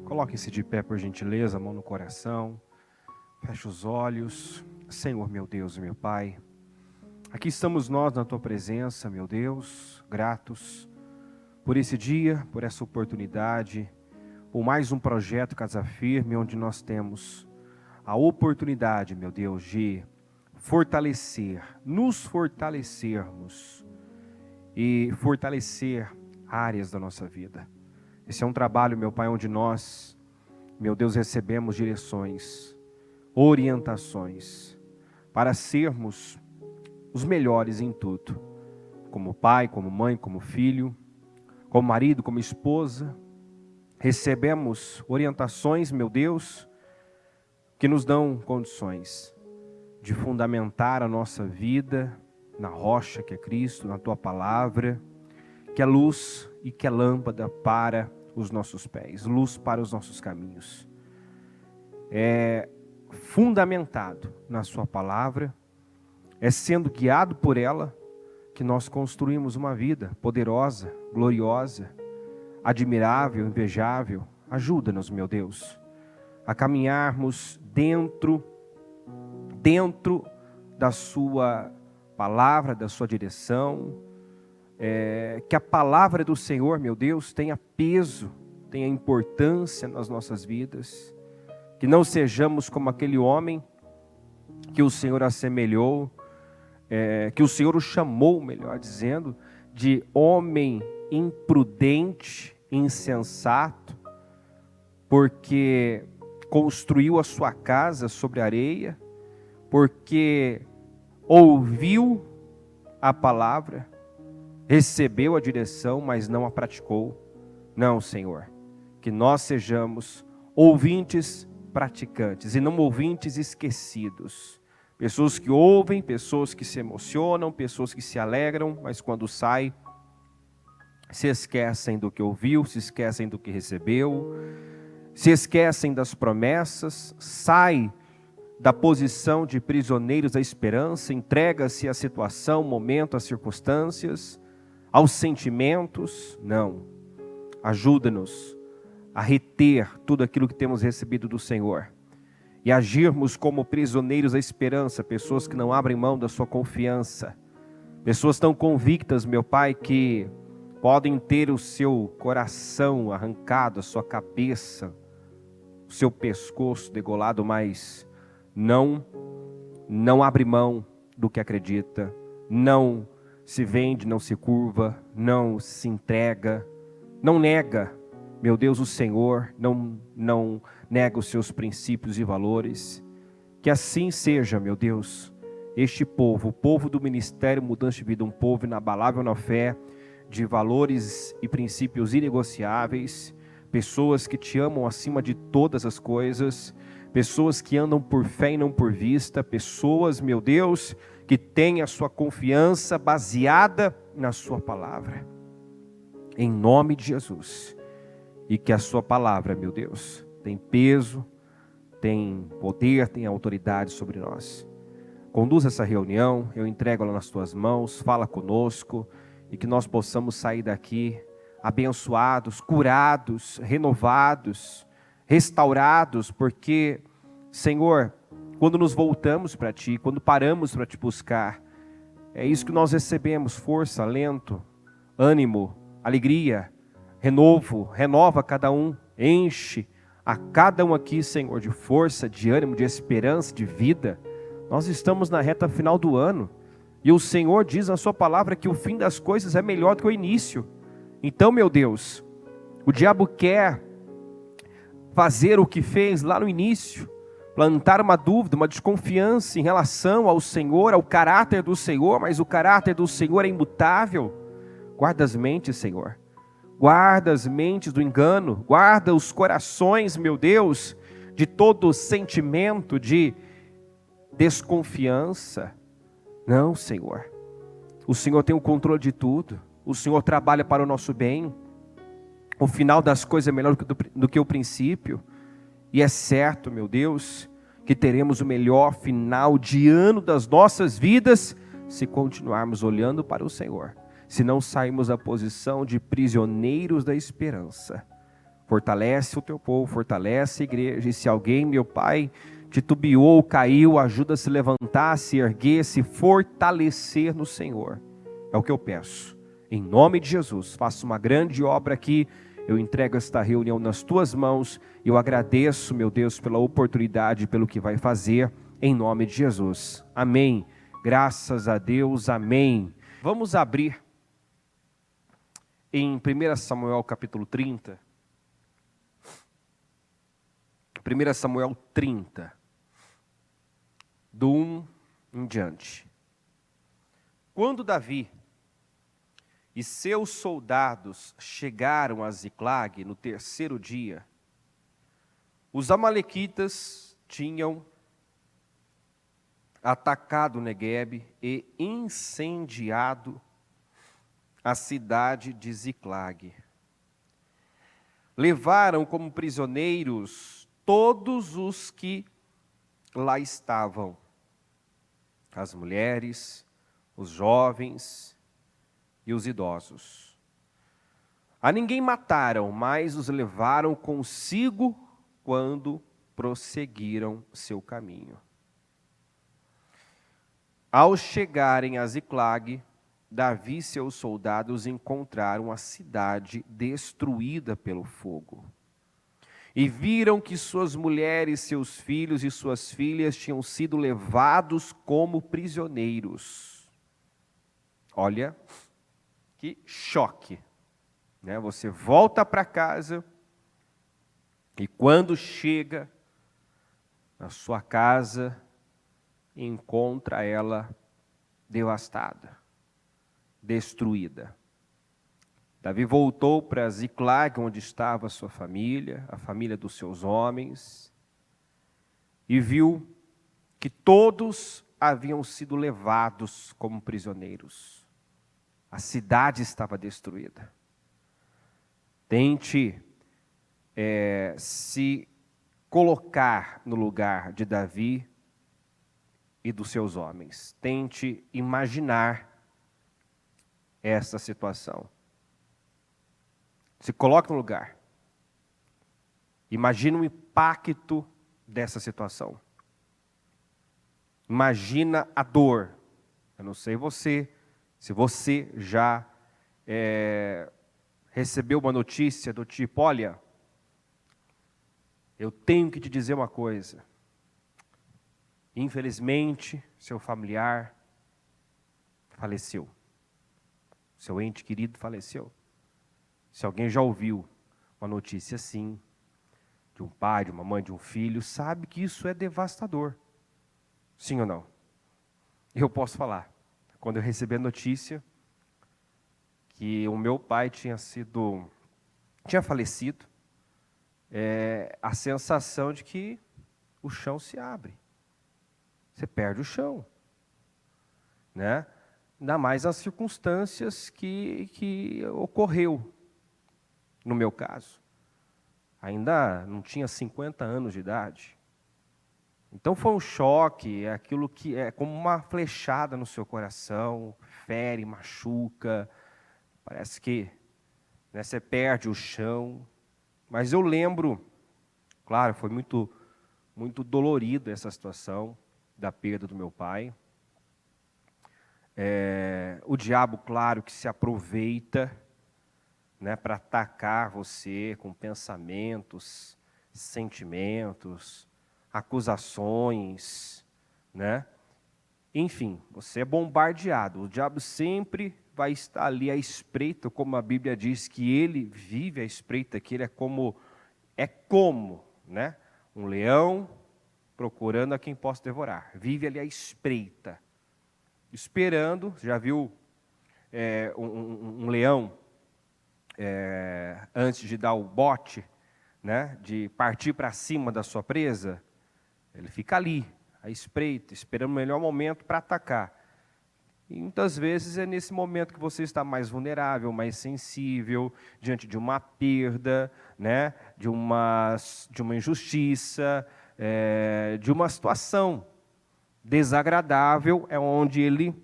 Coloquem-se de pé, por gentileza, a mão no coração. Feche os olhos. Senhor, meu Deus e meu Pai, aqui estamos nós na Tua presença, meu Deus, gratos por esse dia, por essa oportunidade, por mais um projeto Casa Firme, onde nós temos a oportunidade, meu Deus, de nos fortalecermos e fortalecer áreas da nossa vida. Esse é um trabalho, meu Pai, onde nós, meu Deus, recebemos direções, orientações, para sermos os melhores em tudo, como pai, como mãe, como filho, como marido, como esposa. Recebemos orientações, meu Deus, que nos dão condições de fundamentar a nossa vida na rocha que é Cristo, na Tua palavra, que é luz e que é lâmpada para os nossos pés, luz para os nossos caminhos. É fundamentado na Sua palavra, é sendo guiado por ela, que nós construímos uma vida poderosa, gloriosa, admirável, invejável. Ajuda-nos, meu Deus, a caminharmos dentro da Sua palavra, da Sua direção, que a palavra do Senhor, meu Deus, tenha peso, tenha importância nas nossas vidas, que não sejamos como aquele homem que o Senhor assemelhou, que o Senhor o chamou, melhor dizendo, de homem imprudente, insensato, porque construiu a sua casa sobre areia, porque ouviu a palavra, recebeu a direção, mas não a praticou. Não, Senhor, que nós sejamos ouvintes praticantes e não ouvintes esquecidos. Pessoas que ouvem, pessoas que se emocionam, pessoas que se alegram, mas quando sai, se esquecem do que ouviu, se esquecem do que recebeu, se esquecem das promessas, sai da posição de prisioneiros da esperança, entrega-se à situação, momento, às circunstâncias, aos sentimentos. Não. Ajuda-nos a reter tudo aquilo que temos recebido do Senhor e agirmos como prisioneiros da esperança, pessoas que não abrem mão da sua confiança, pessoas tão convictas, meu Pai, que podem ter o seu coração arrancado, a sua cabeça, o seu pescoço degolado, mas não abre mão do que acredita, não se vende, não se curva, não se entrega, não nega, meu Deus, o Senhor, não nega os seus princípios e valores. Que assim seja, meu Deus, este povo, o povo do Ministério Mudança de Vida, um povo inabalável na fé, de valores e princípios inegociáveis, pessoas que te amam acima de todas as coisas, pessoas que andam por fé e não por vista, pessoas, meu Deus, que têm a sua confiança baseada na sua palavra. Em nome de Jesus. E que a sua palavra, meu Deus, tem peso, tem poder, tem autoridade sobre nós. Conduz essa reunião, eu entrego ela nas tuas mãos, fala conosco, e que nós possamos sair daqui abençoados, curados, renovados, restaurados, porque, Senhor, quando nos voltamos para Ti, quando paramos para Te buscar, é isso que nós recebemos: força, alento, ânimo, alegria, renovo, renova cada um, enche a cada um aqui, Senhor, de força, de ânimo, de esperança, de vida. Nós estamos na reta final do ano, e o Senhor diz na sua palavra que o fim das coisas é melhor do que o início. Então, meu Deus, o diabo quer fazer o que fez lá no início, plantar uma dúvida, uma desconfiança em relação ao Senhor, ao caráter do Senhor, mas o caráter do Senhor é imutável. Guarda as mentes, Senhor. Guarda as mentes do engano, guarda os corações, meu Deus, de todo sentimento de desconfiança. Não, Senhor. O Senhor tem o controle de tudo. O Senhor trabalha para o nosso bem. O final das coisas é melhor do que o princípio. E é certo, meu Deus, que teremos o melhor final de ano das nossas vidas se continuarmos olhando para o Senhor. Se não sairmos da posição de prisioneiros da esperança. Fortalece o teu povo, fortalece a igreja. E se alguém, meu Pai, titubeou, caiu, ajuda a se levantar, a se erguer, se fortalecer no Senhor. É o que eu peço. Em nome de Jesus, faça uma grande obra aqui. Eu entrego esta reunião nas tuas mãos. E eu agradeço, meu Deus, pela oportunidade, pelo que vai fazer. Em nome de Jesus. Amém. Graças a Deus. Amém. Vamos abrir em 1 Samuel capítulo 30. 1 Samuel 30, do 1 em diante. Quando Davi e seus soldados chegaram a Ziclag no terceiro dia, os amalequitas tinham atacado Neguebe e incendiado a cidade de Ziclag. Levaram como prisioneiros todos os que lá estavam, as mulheres, os jovens e os idosos. A ninguém mataram, mas os levaram consigo quando prosseguiram seu caminho. Ao chegarem a Ziclag, Davi e seus soldados encontraram a cidade destruída pelo fogo. E viram que suas mulheres, seus filhos e suas filhas tinham sido levados como prisioneiros. Olha, que choque, né? Você volta para casa e quando chega na sua casa, encontra ela devastada, destruída. Davi voltou para Ziclag, onde estava a sua família, a família dos seus homens, e viu que todos haviam sido levados como prisioneiros. A cidade estava destruída. Tente se colocar no lugar de Davi e dos seus homens. Tente imaginar essa situação. Se coloque no lugar. Imagina o impacto dessa situação. Imagina a dor. Eu não sei você, se você já recebeu uma notícia do tipo, olha, eu tenho que te dizer uma coisa. Infelizmente, seu familiar faleceu. Seu ente querido faleceu. Se alguém já ouviu uma notícia assim, de um pai, de uma mãe, de um filho, sabe que isso é devastador. Sim ou não? Eu posso falar. Quando eu recebi a notícia que o meu pai tinha falecido, a sensação de que o chão se abre. Você perde o chão. Né? Ainda mais as circunstâncias que ocorreu. No meu caso, ainda não tinha 50 anos de idade. Então foi um choque, é aquilo que é como uma flechada no seu coração, fere, machuca, parece que você perde o chão. Mas eu lembro, claro, foi muito, muito dolorido essa situação da perda do meu pai. O diabo, claro, que se aproveita, né, para atacar você com pensamentos, sentimentos, acusações, né? Enfim, você é bombardeado. O diabo sempre vai estar ali à espreita, como a Bíblia diz que ele vive à espreita, que ele é como, né? Um leão procurando a quem possa devorar. Vive ali à espreita, esperando. Já viu um leão antes de dar o bote, né, de partir para cima da sua presa? Ele fica ali, à espreita, esperando o melhor momento para atacar. E muitas vezes é nesse momento que você está mais vulnerável, mais sensível, diante de uma perda, né, de uma injustiça, de uma situação desagradável, é onde ele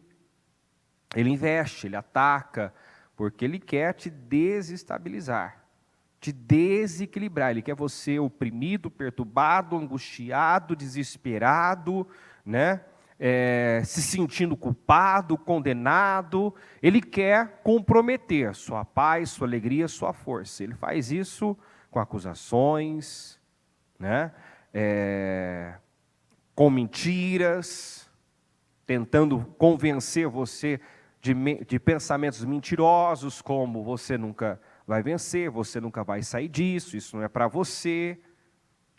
investe, ele ataca, porque ele quer te desestabilizar. te desequilibrar. Ele quer você oprimido, perturbado, angustiado, desesperado, né? Se sentindo culpado, condenado. Ele quer comprometer sua paz, sua alegria, sua força. Ele faz isso com acusações, né? Com mentiras, tentando convencer você de pensamentos mentirosos, como você nunca vai vencer, você nunca vai sair disso, isso não é para você.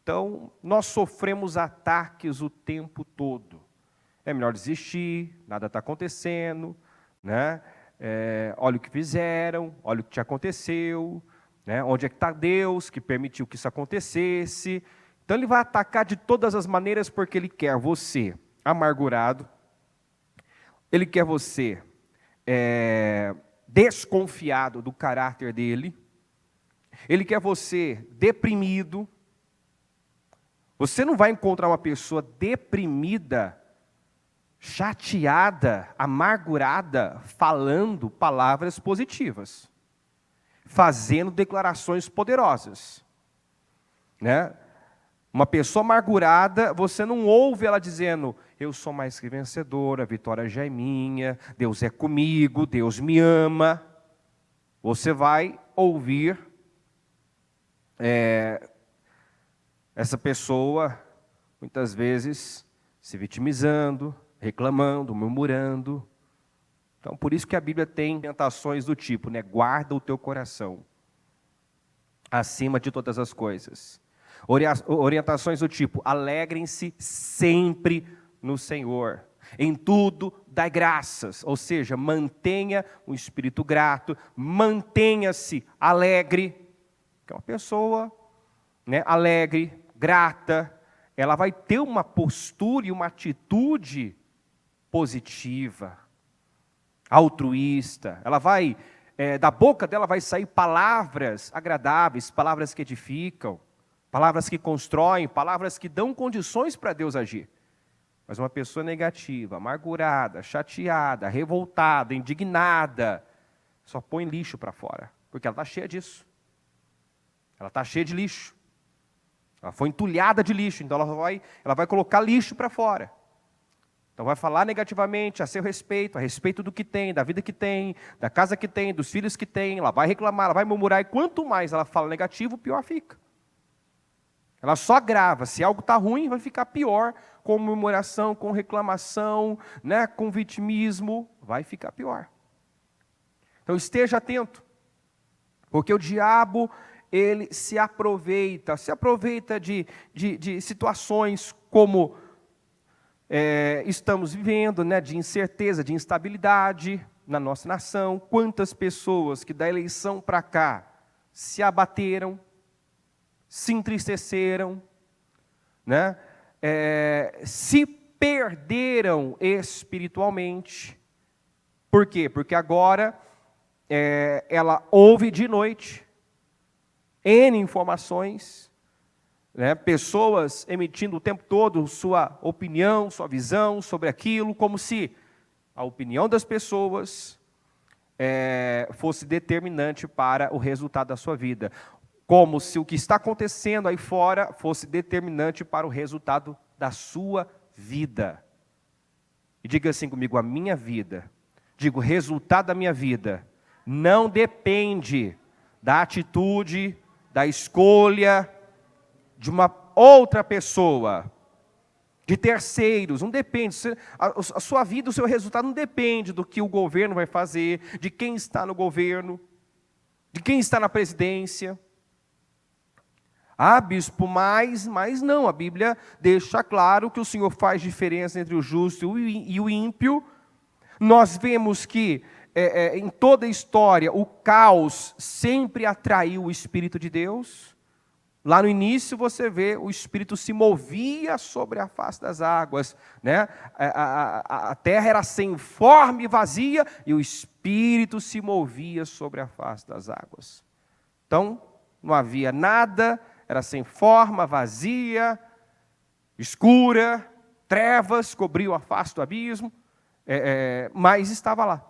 Então, nós sofremos ataques o tempo todo. É melhor desistir, nada está acontecendo, né? Olha o que fizeram, olha o que te aconteceu, né? Onde é que está Deus que permitiu que isso acontecesse? Então, ele vai atacar de todas as maneiras porque ele quer você amargurado, ele quer você desconfiado do caráter dele, ele quer você deprimido. Você não vai encontrar uma pessoa deprimida, chateada, amargurada, falando palavras positivas, fazendo declarações poderosas, né? Uma pessoa amargurada, você não ouve ela dizendo: eu sou mais que vencedora, a vitória já é minha, Deus é comigo, Deus me ama. Você vai ouvir essa pessoa, muitas vezes, se vitimizando, reclamando, murmurando. Então, por isso que a Bíblia tem orientações do tipo, né? Guarda o teu coração acima de todas as coisas. Orientações do tipo, alegrem-se sempre no Senhor. Em tudo, dai graças. Ou seja, mantenha um espírito grato, mantenha-se alegre. Que é uma pessoa, né, alegre, grata, ela vai ter uma postura e uma atitude positiva, altruísta. Ela vai, da boca dela vai sair palavras agradáveis, palavras que edificam, palavras que constroem, palavras que dão condições para Deus agir. Mas uma pessoa negativa, amargurada, chateada, revoltada, indignada, só põe lixo para fora, porque ela está cheia disso. Ela está cheia de lixo. Ela foi entulhada de lixo, então ela vai colocar lixo para fora. Então vai falar negativamente a seu respeito, a respeito do que tem, da vida que tem, da casa que tem, dos filhos que tem. Ela vai reclamar, ela vai murmurar, e quanto mais ela fala negativo, pior fica. Ela só agrava. Se algo está ruim, vai ficar pior, com murmuração, com reclamação, né, com vitimismo, vai ficar pior. Então esteja atento, porque o diabo, ele se aproveita de situações como estamos vivendo, né, de incerteza, de instabilidade na nossa nação. Quantas pessoas que da eleição para cá se abateram, se entristeceram, né? Se perderam espiritualmente. Por quê? Porque agora ela ouve de noite N informações, né? Pessoas emitindo o tempo todo sua opinião, sua visão sobre aquilo, como se a opinião das pessoas fosse determinante para o resultado da sua vida. Como se o que está acontecendo aí fora fosse determinante para o resultado da sua vida. E diga assim comigo, a minha vida, digo, o resultado da minha vida não depende da atitude, da escolha de uma outra pessoa, de terceiros, não depende. A sua vida, o seu resultado não depende do que o governo vai fazer, de quem está no governo, de quem está na presidência. Ah, bispo, mas não, a Bíblia deixa claro que o Senhor faz diferença entre o justo e o ímpio. Nós vemos que em toda a história o caos sempre atraiu o Espírito de Deus. Lá no início você vê o Espírito se movia sobre a face das águas, né? A terra era sem forma e vazia e o Espírito se movia sobre a face das águas. Então, não havia nada, era sem forma, vazia, escura, trevas cobriam a face do abismo, mas estava lá,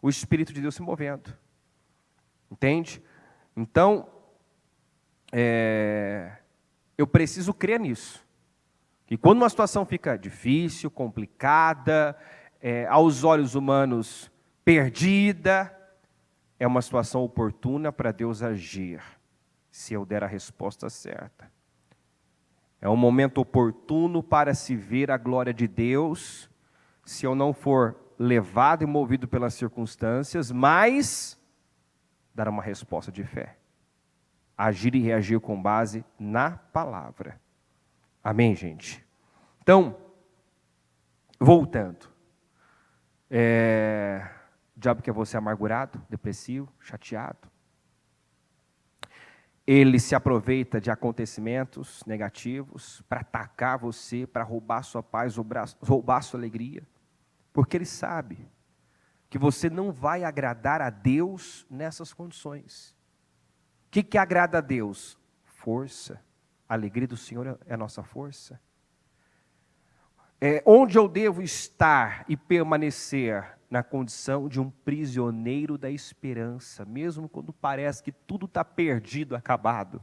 o Espírito de Deus se movendo. Entende? Então, eu preciso crer nisso. Que quando uma situação fica difícil, complicada, aos olhos humanos perdida, é uma situação oportuna para Deus agir, se eu der a resposta certa. É um momento oportuno para se ver a glória de Deus, se eu não for levado e movido pelas circunstâncias, mas dar uma resposta de fé. Agir e reagir com base na palavra. Amém, gente? Então, voltando. O diabo quer você amargurado, depressivo, chateado. Ele se aproveita de acontecimentos negativos para atacar você, para roubar sua paz, roubar sua alegria. Porque ele sabe que você não vai agradar a Deus nessas condições. O que agrada a Deus? Força. A alegria do Senhor é a nossa força. Onde eu devo estar e permanecer? Na condição de um prisioneiro da esperança, mesmo quando parece que tudo está perdido, acabado.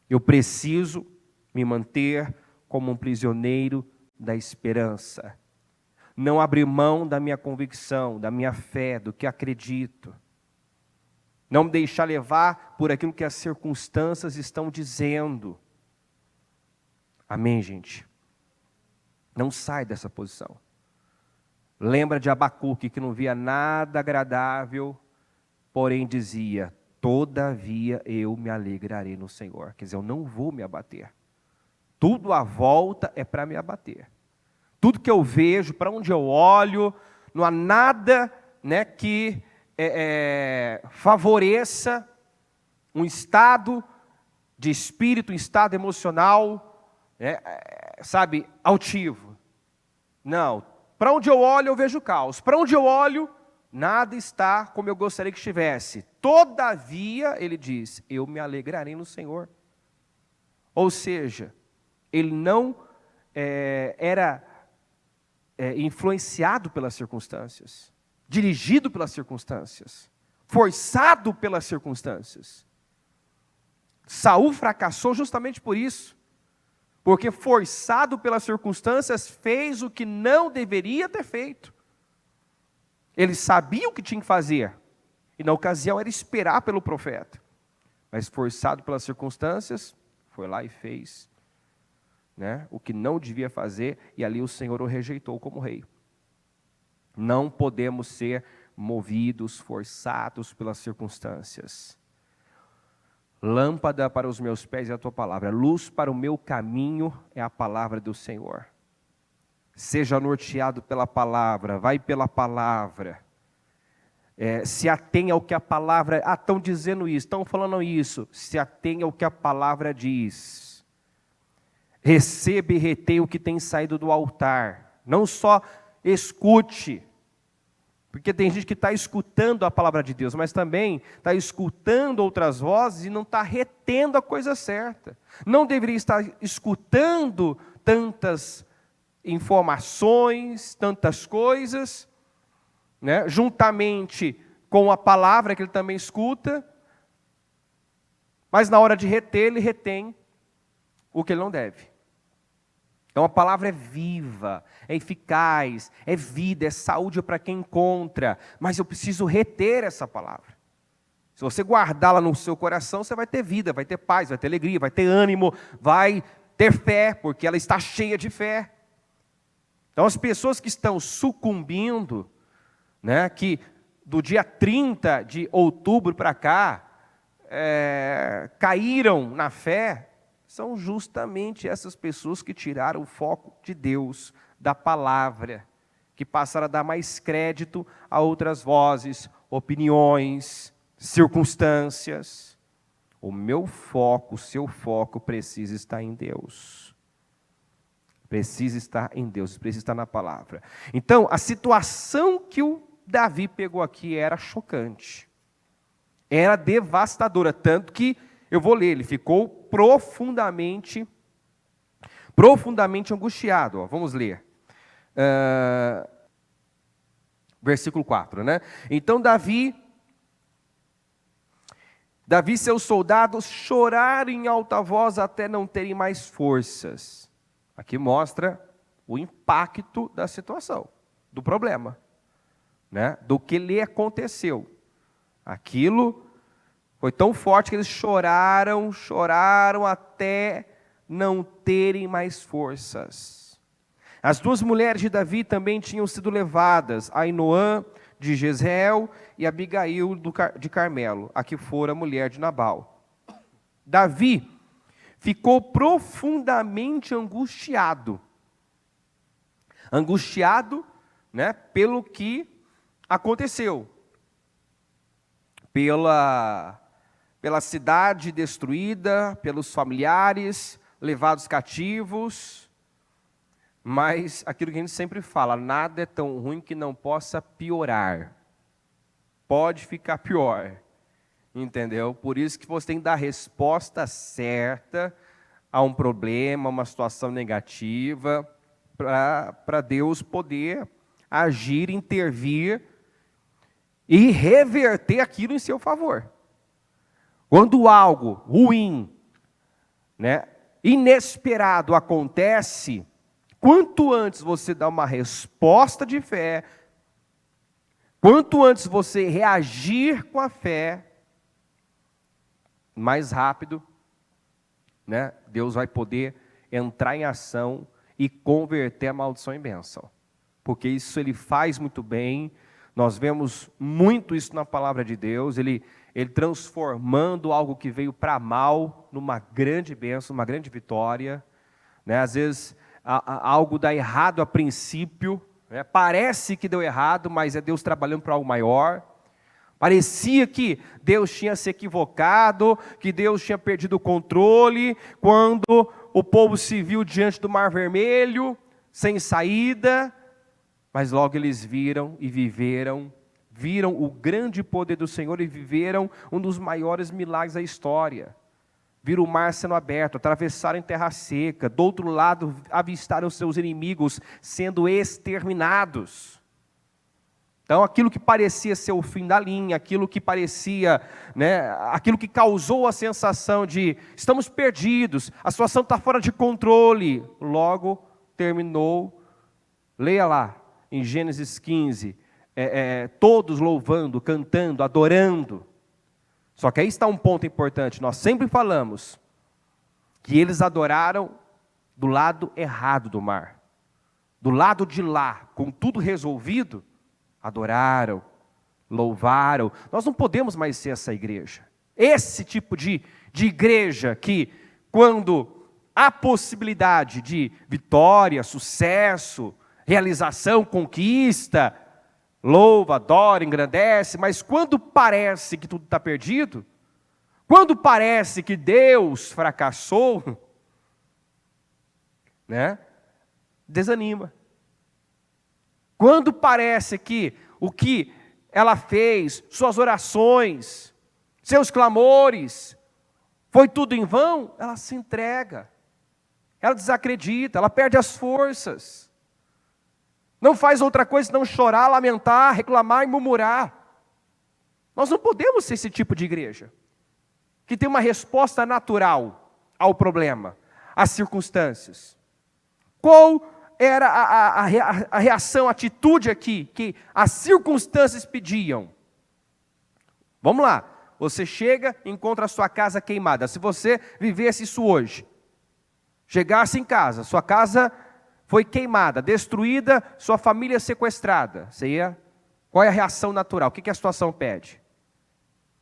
Eu preciso me manter como um prisioneiro da esperança. Não abrir mão da minha convicção, da minha fé, do que acredito. Não me deixar levar por aquilo que as circunstâncias estão dizendo. Amém, gente? Não sai dessa posição. Lembra de Abacuque, que não via nada agradável, porém dizia, todavia eu me alegrarei no Senhor. Quer dizer, eu não vou me abater. Tudo à volta é para me abater. Tudo que eu vejo, para onde eu olho, não há nada, né, que favoreça um estado de espírito, um estado emocional, altivo. Não. Para onde eu olho, eu vejo caos. Para onde eu olho, nada está como eu gostaria que estivesse. Todavia, ele diz, eu me alegrarei no Senhor. Ou seja, ele não era influenciado pelas circunstâncias, dirigido pelas circunstâncias, forçado pelas circunstâncias. Saul fracassou justamente por isso. Porque forçado pelas circunstâncias, fez o que não deveria ter feito. Ele sabia o que tinha que fazer. E na ocasião era esperar pelo profeta. Mas forçado pelas circunstâncias, foi lá e fez, né, o que não devia fazer. E ali o Senhor o rejeitou como rei. Não podemos ser movidos, forçados pelas circunstâncias. Lâmpada para os meus pés é a tua palavra, luz para o meu caminho é a palavra do Senhor. Seja norteado pela palavra, vai pela palavra. Se atenha ao que a palavra... estão dizendo isso, estão falando isso. Se atenha ao que a palavra diz. Receba e retenha o que tem saído do altar. Não só escute. Porque tem gente que está escutando a palavra de Deus, mas também está escutando outras vozes e não está retendo a coisa certa. Não deveria estar escutando tantas informações, tantas coisas, né, juntamente com a palavra que ele também escuta, mas na hora de reter, ele retém o que ele não deve. Então a palavra é viva, é eficaz, é vida, é saúde para quem encontra. Mas eu preciso reter essa palavra. Se você guardá-la no seu coração, você vai ter vida, vai ter paz, vai ter alegria, vai ter ânimo, vai ter fé, porque ela está cheia de fé. Então as pessoas que estão sucumbindo, né, que do dia 30 de outubro para cá, caíram na fé, são justamente essas pessoas que tiraram o foco de Deus, da palavra, que passaram a dar mais crédito a outras vozes, opiniões, circunstâncias. O meu foco, o seu foco precisa estar em Deus. Precisa estar em Deus, precisa estar na palavra. Então, a situação que o Davi pegou aqui era chocante. Era devastadora, tanto que, eu vou ler, ele ficou profundamente angustiado. Vamos ler. Versículo 4, né? Então Davi Davi e seus soldados choraram em alta voz até não terem mais forças. Aqui mostra o impacto da situação, do problema, né? Do que lhe aconteceu. Aquilo foi tão forte que eles choraram até não terem mais forças. As duas mulheres de Davi também tinham sido levadas, Ainoã de Jezreel e Abigail de Carmelo, a que fora mulher de Nabal. Davi ficou profundamente angustiado, né, pelo que aconteceu, pela cidade destruída, pelos familiares levados cativos. Mas aquilo que a gente sempre fala, nada é tão ruim que não possa piorar. Pode ficar pior, entendeu? Por isso que você tem que dar a resposta certa a um problema, a uma situação negativa, para Deus poder agir, intervir e reverter aquilo em seu favor. Quando algo ruim, né, inesperado acontece, quanto antes você dá uma resposta de fé, quanto antes você reagir com a fé, mais rápido, né, Deus vai poder entrar em ação e converter a maldição em bênção. Porque isso Ele faz muito bem, nós vemos muito isso na palavra de Deus, Ele transformando algo que veio para mal numa grande bênção, uma grande vitória, né? Às vezes algo dá errado a princípio, né? Parece que deu errado, mas é Deus trabalhando para algo maior. Parecia que Deus tinha se equivocado, que Deus tinha perdido o controle, quando o povo se viu diante do Mar Vermelho, sem saída, mas logo eles viram o grande poder do Senhor e viveram um dos maiores milagres da história. Viram o mar sendo aberto, atravessaram em terra seca, do outro lado avistaram seus inimigos sendo exterminados. Então aquilo que parecia ser o fim da linha, aquilo que parecia, né, aquilo que causou a sensação de estamos perdidos, a situação está fora de controle, logo terminou. Leia lá em Gênesis 15, todos louvando, cantando, adorando. Só que aí está um ponto importante, nós sempre falamos que eles adoraram do lado errado do mar. Do lado de lá, com tudo resolvido, adoraram, louvaram. Nós não podemos mais ser essa igreja. Esse tipo de igreja que, quando há possibilidade de vitória, sucesso, realização, conquista, louva, adora, engrandece, mas quando parece que tudo está perdido, quando parece que Deus fracassou, né, desanima. Quando parece que o que ela fez, suas orações, seus clamores, foi tudo em vão, ela se entrega, ela desacredita, ela perde as forças. Não faz outra coisa senão chorar, lamentar, reclamar e murmurar. Nós não podemos ser esse tipo de igreja, que tem uma resposta natural ao problema, às circunstâncias. Qual era a reação, a atitude aqui, que as circunstâncias pediam? Vamos lá, você chega e encontra a sua casa queimada. Se você vivesse isso hoje, chegasse em casa, sua casa foi queimada, destruída, sua família sequestrada. Qual é a reação natural? O que a situação pede?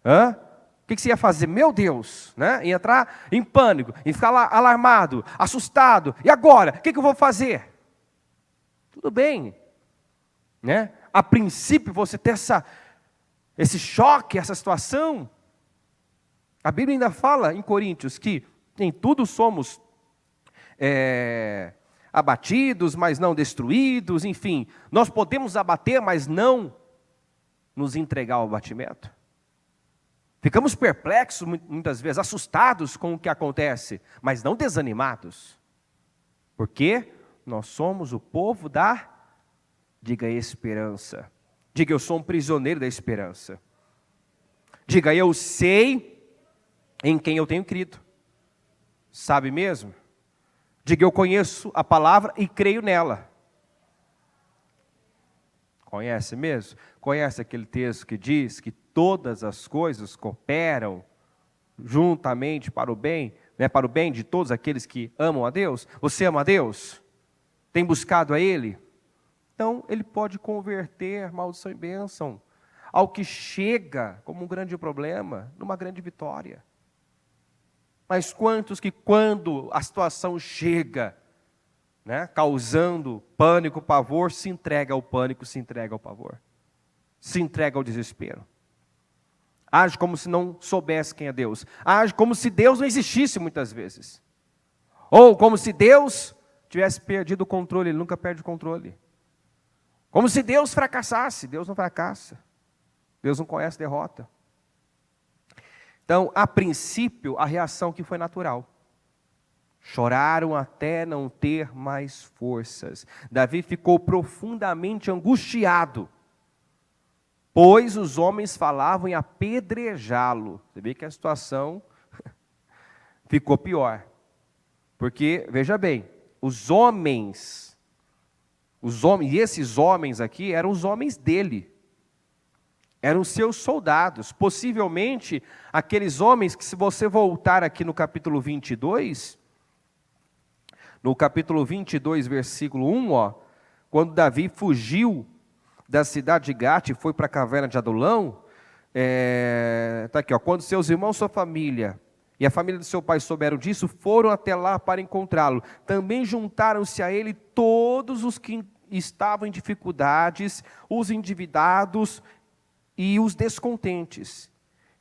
O que você ia fazer? Meu Deus, né? Ia entrar em pânico, ia ficar alarmado, assustado. E agora? O que eu vou fazer? Tudo bem, né? A princípio você ter esse choque, essa situação. A Bíblia ainda fala em Coríntios que em tudo somos abatidos, mas não destruídos, enfim. Nós podemos abater, mas não nos entregar ao abatimento. Ficamos perplexos muitas vezes, assustados com o que acontece, mas não desanimados. Porque nós somos o povo diga esperança. Diga, eu sou um prisioneiro da esperança. Diga, eu sei em quem eu tenho crido. Sabe mesmo? Diga, eu conheço a palavra e creio nela. Conhece mesmo? Conhece aquele texto que diz que todas as coisas cooperam juntamente para o bem, né, para o bem de todos aqueles que amam a Deus? Você ama a Deus? Tem buscado a Ele? Então, Ele pode converter maldição em bênção, ao que chega como um grande problema, numa grande vitória. Mas quantos que quando a situação chega, né, causando pânico, pavor, se entrega ao pânico, se entrega ao pavor, se entrega ao desespero. Age como se não soubesse quem é Deus. Age como se Deus não existisse muitas vezes. Ou como se Deus tivesse perdido o controle, Ele nunca perde o controle. Como se Deus fracassasse, Deus não fracassa. Deus não conhece derrota. Então, a princípio, a reação que foi natural. Choraram até não ter mais forças. Davi ficou profundamente angustiado, pois os homens falavam em apedrejá-lo. Você vê que a situação ficou pior. Porque, veja bem, e esses homens aqui eram os homens dele. Eram seus soldados, possivelmente aqueles homens que, se você voltar aqui no capítulo 22, versículo 1, quando Davi fugiu da cidade de Gate e foi para a caverna de Adulão, está aqui, quando seus irmãos, sua família e a família do seu pai souberam disso, foram até lá para encontrá-lo. Também juntaram-se a ele todos os que estavam em dificuldades, os endividados e os descontentes,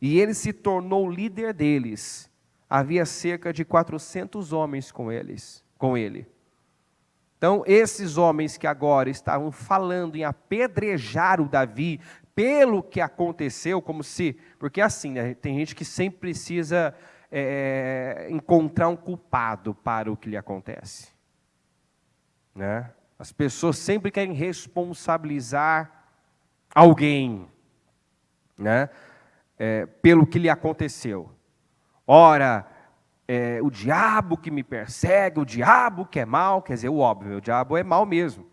e ele se tornou líder deles. Havia cerca de 400 homens com ele. Então, esses homens que agora estavam falando em apedrejar o Davi, pelo que aconteceu, porque assim, né, tem gente que sempre precisa encontrar um culpado para o que lhe acontece, né? As pessoas sempre querem responsabilizar alguém, né, pelo que lhe aconteceu. Ora, o diabo que me persegue, o diabo que é mau, quer dizer, o óbvio, o diabo é mau mesmo.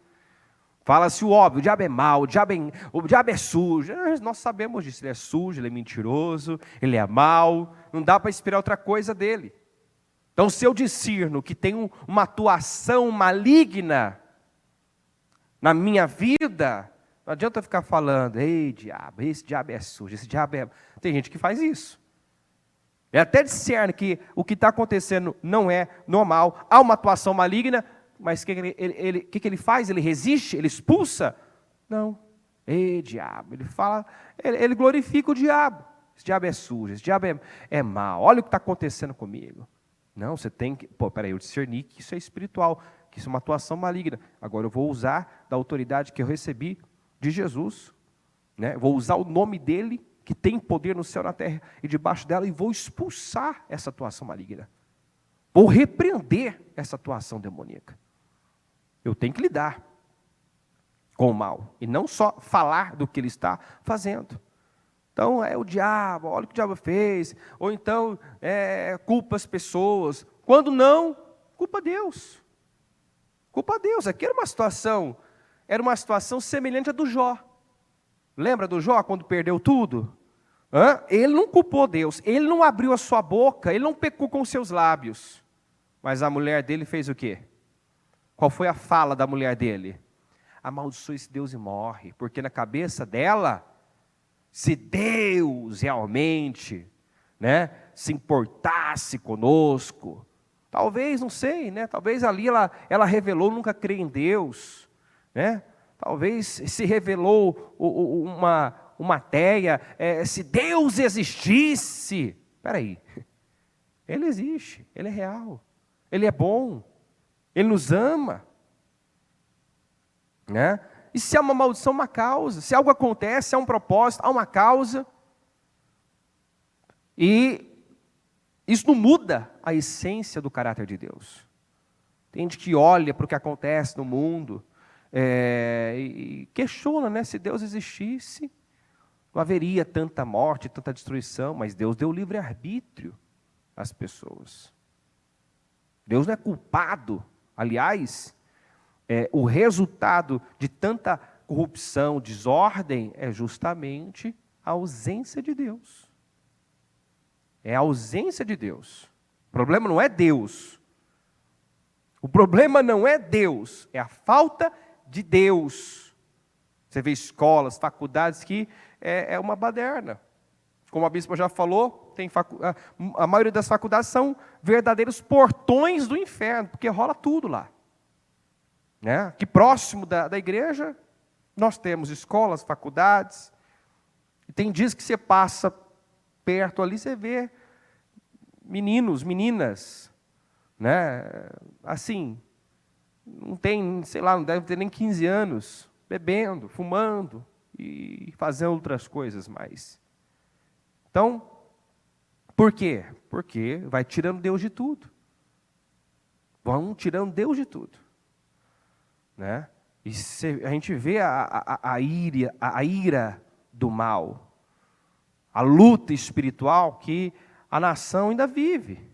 Fala-se o óbvio, o diabo é mau, o diabo é sujo. Nós sabemos disso, ele é sujo, ele é mentiroso, ele é mau, não dá para esperar outra coisa dele. Então, se eu discerno que tem uma atuação maligna na minha vida, não adianta ficar falando, ei diabo, esse diabo é sujo, esse diabo é... Tem gente que faz isso. Ele até discerne que o que está acontecendo não é normal, há uma atuação maligna, mas o que ele faz? Ele resiste? Ele expulsa? Não. Ei diabo, ele fala, ele glorifica o diabo. Esse diabo é sujo, esse diabo é mau, olha o que está acontecendo comigo. Não, você tem que... eu discerni que isso é espiritual, que isso é uma atuação maligna. Agora eu vou usar da autoridade que eu recebi de Jesus, né? Vou usar o nome dele, que tem poder no céu, na terra e debaixo dela, e vou expulsar essa atuação maligna. Vou repreender essa atuação demoníaca. Eu tenho que lidar com o mal, e não só falar do que ele está fazendo. Então, é o diabo, olha o que o diabo fez, ou então, culpa as pessoas. Quando não, culpa Deus. Culpa Deus. Aqui era uma situação semelhante à do Jó. Lembra do Jó, quando perdeu tudo? Ele não culpou Deus, ele não abriu a sua boca, ele não pecou com os seus lábios. Mas a mulher dele fez o quê? Qual foi a fala da mulher dele? Amaldiçoe esse Deus e morre, porque na cabeça dela, se Deus realmente, né, se importasse conosco, talvez, não sei, né, talvez ali ela revelou nunca crer em Deus, né? Talvez se revelou uma teia, se Deus existisse. Espera aí, Ele existe, Ele é real, Ele é bom, Ele nos ama, né? E se há uma maldição, uma causa, se algo acontece, há um propósito, há uma causa, e isso não muda a essência do caráter de Deus. Tem gente que olha para o que acontece no mundo, e questiona, né, se Deus existisse, não haveria tanta morte, tanta destruição, mas Deus deu livre-arbítrio. as pessoas. Deus não é culpado. Aliás, o resultado de tanta corrupção, desordem, é justamente a ausência de Deus. É a ausência de Deus. O problema não é Deus. O problema não é Deus, é a falta de Deus. Você vê escolas, faculdades que é uma baderna. Como a bispa já falou, a maioria das faculdades são verdadeiros portões do inferno, porque rola tudo lá. Né? Aqui próximo da igreja, nós temos escolas, faculdades. E tem dias que você passa perto ali, você vê meninos, meninas, né? Assim, não tem, sei lá, não deve ter nem 15 anos, bebendo, fumando e fazendo outras coisas mais. Então, por quê? Porque vai tirando Deus de tudo. Vão tirando Deus de tudo. Né? E a gente vê a ira do mal, a luta espiritual que a nação ainda vive.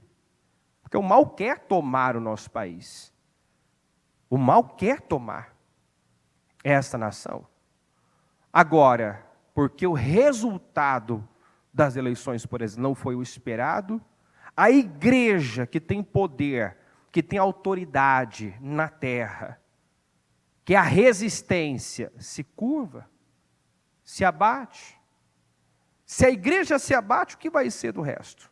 Porque o mal quer tomar o nosso país. O mal quer tomar esta nação. Agora, porque o resultado das eleições, por exemplo, não foi o esperado, a igreja que tem poder, que tem autoridade na terra, que a resistência se curva, se abate. Se a igreja se abate, o que vai ser do resto?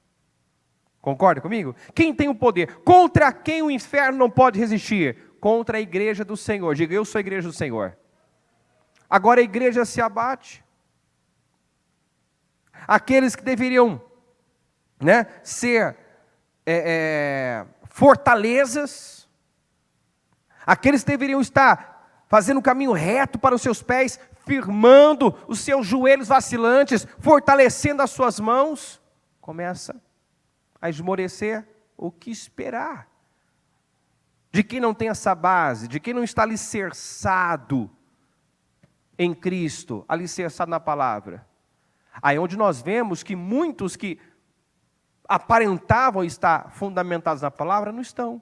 Concorda comigo? Quem tem o poder? Contra quem o inferno não pode resistir? Contra a igreja do Senhor. Diga, eu sou a igreja do Senhor. Agora a igreja se abate. Aqueles que deveriam, né, ser fortalezas, aqueles que deveriam estar fazendo o caminho reto para os seus pés, firmando os seus joelhos vacilantes, fortalecendo as suas mãos, começa a esmorecer. O que esperar? De quem não tem essa base, de quem não está alicerçado em Cristo, alicerçado na palavra. Aí onde nós vemos que muitos que aparentavam estar fundamentados na palavra, não estão.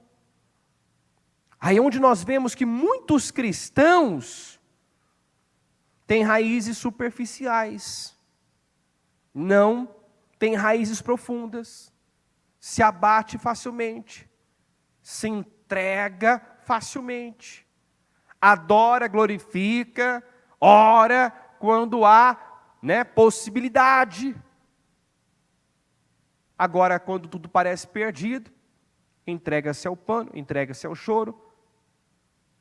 Aí onde nós vemos que muitos cristãos têm raízes superficiais, não têm raízes profundas, se abate facilmente, se entrega facilmente, adora, glorifica, ora quando há, né, possibilidade. Agora, quando tudo parece perdido, entrega-se ao pano, entrega-se ao choro,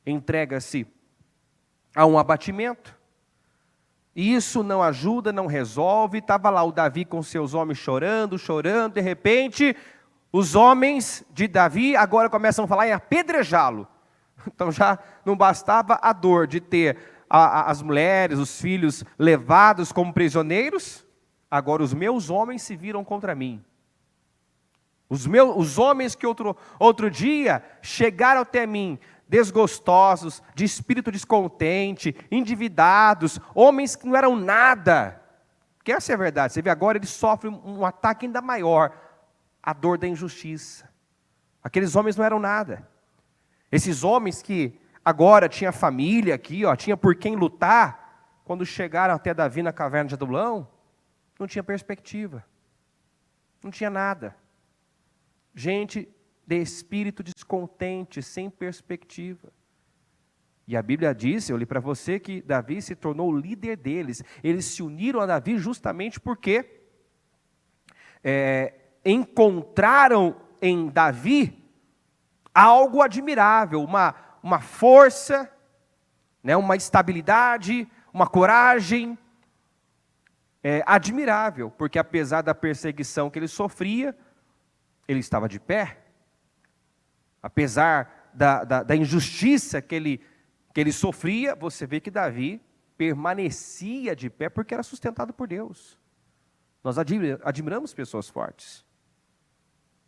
entrega-se a um abatimento. E isso não ajuda, não resolve. Estava lá o Davi com seus homens chorando, chorando. De repente, os homens de Davi agora começam a falar em apedrejá-lo. Então já não bastava a dor de ter as mulheres, os filhos levados como prisioneiros. Agora os meus homens se viram contra mim. Os homens que outro dia chegaram até mim, desgostosos, de espírito descontente, endividados, homens que não eram nada. Porque essa é a verdade. Você vê agora, eles sofrem um ataque ainda maior, a dor da injustiça. Aqueles homens não eram nada. Esses homens que agora tinha família aqui, tinha por quem lutar, quando chegaram até Davi na caverna de Adulão, não tinha perspectiva. Não tinha nada. Gente de espírito descontente, sem perspectiva. E a Bíblia diz, eu li para você, que Davi se tornou o líder deles. Eles se uniram a Davi justamente porque encontraram em Davi algo admirável, uma força, né, uma estabilidade, uma coragem admirável, porque apesar da perseguição que ele sofria, ele estava de pé. Apesar da injustiça que ele sofria, você vê que Davi permanecia de pé porque era sustentado por Deus. Nós admiramos pessoas fortes.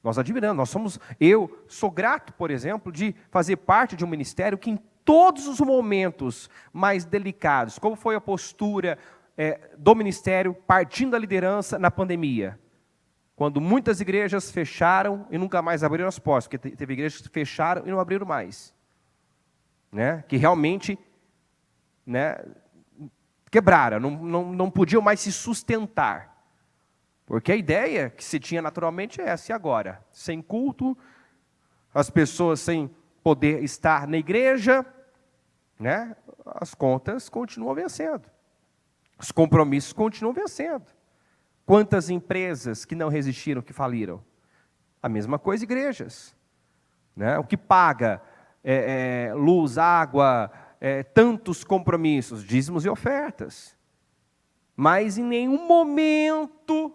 Nós admiramos, eu sou grato, por exemplo, de fazer parte de um ministério que em todos os momentos mais delicados, como foi a postura do ministério partindo da liderança na pandemia, quando muitas igrejas fecharam e nunca mais abriram as portas, porque teve igrejas que fecharam e não abriram mais, né? Que realmente, né, quebraram, não podiam mais se sustentar. Porque a ideia que se tinha naturalmente é essa, e agora? Sem culto, as pessoas sem poder estar na igreja, né? As contas continuam vencendo. Os compromissos continuam vencendo. Quantas empresas que não resistiram, que faliram? A mesma coisa igrejas, né? O que paga luz, água, tantos compromissos, dízimos e ofertas. Mas em nenhum momento,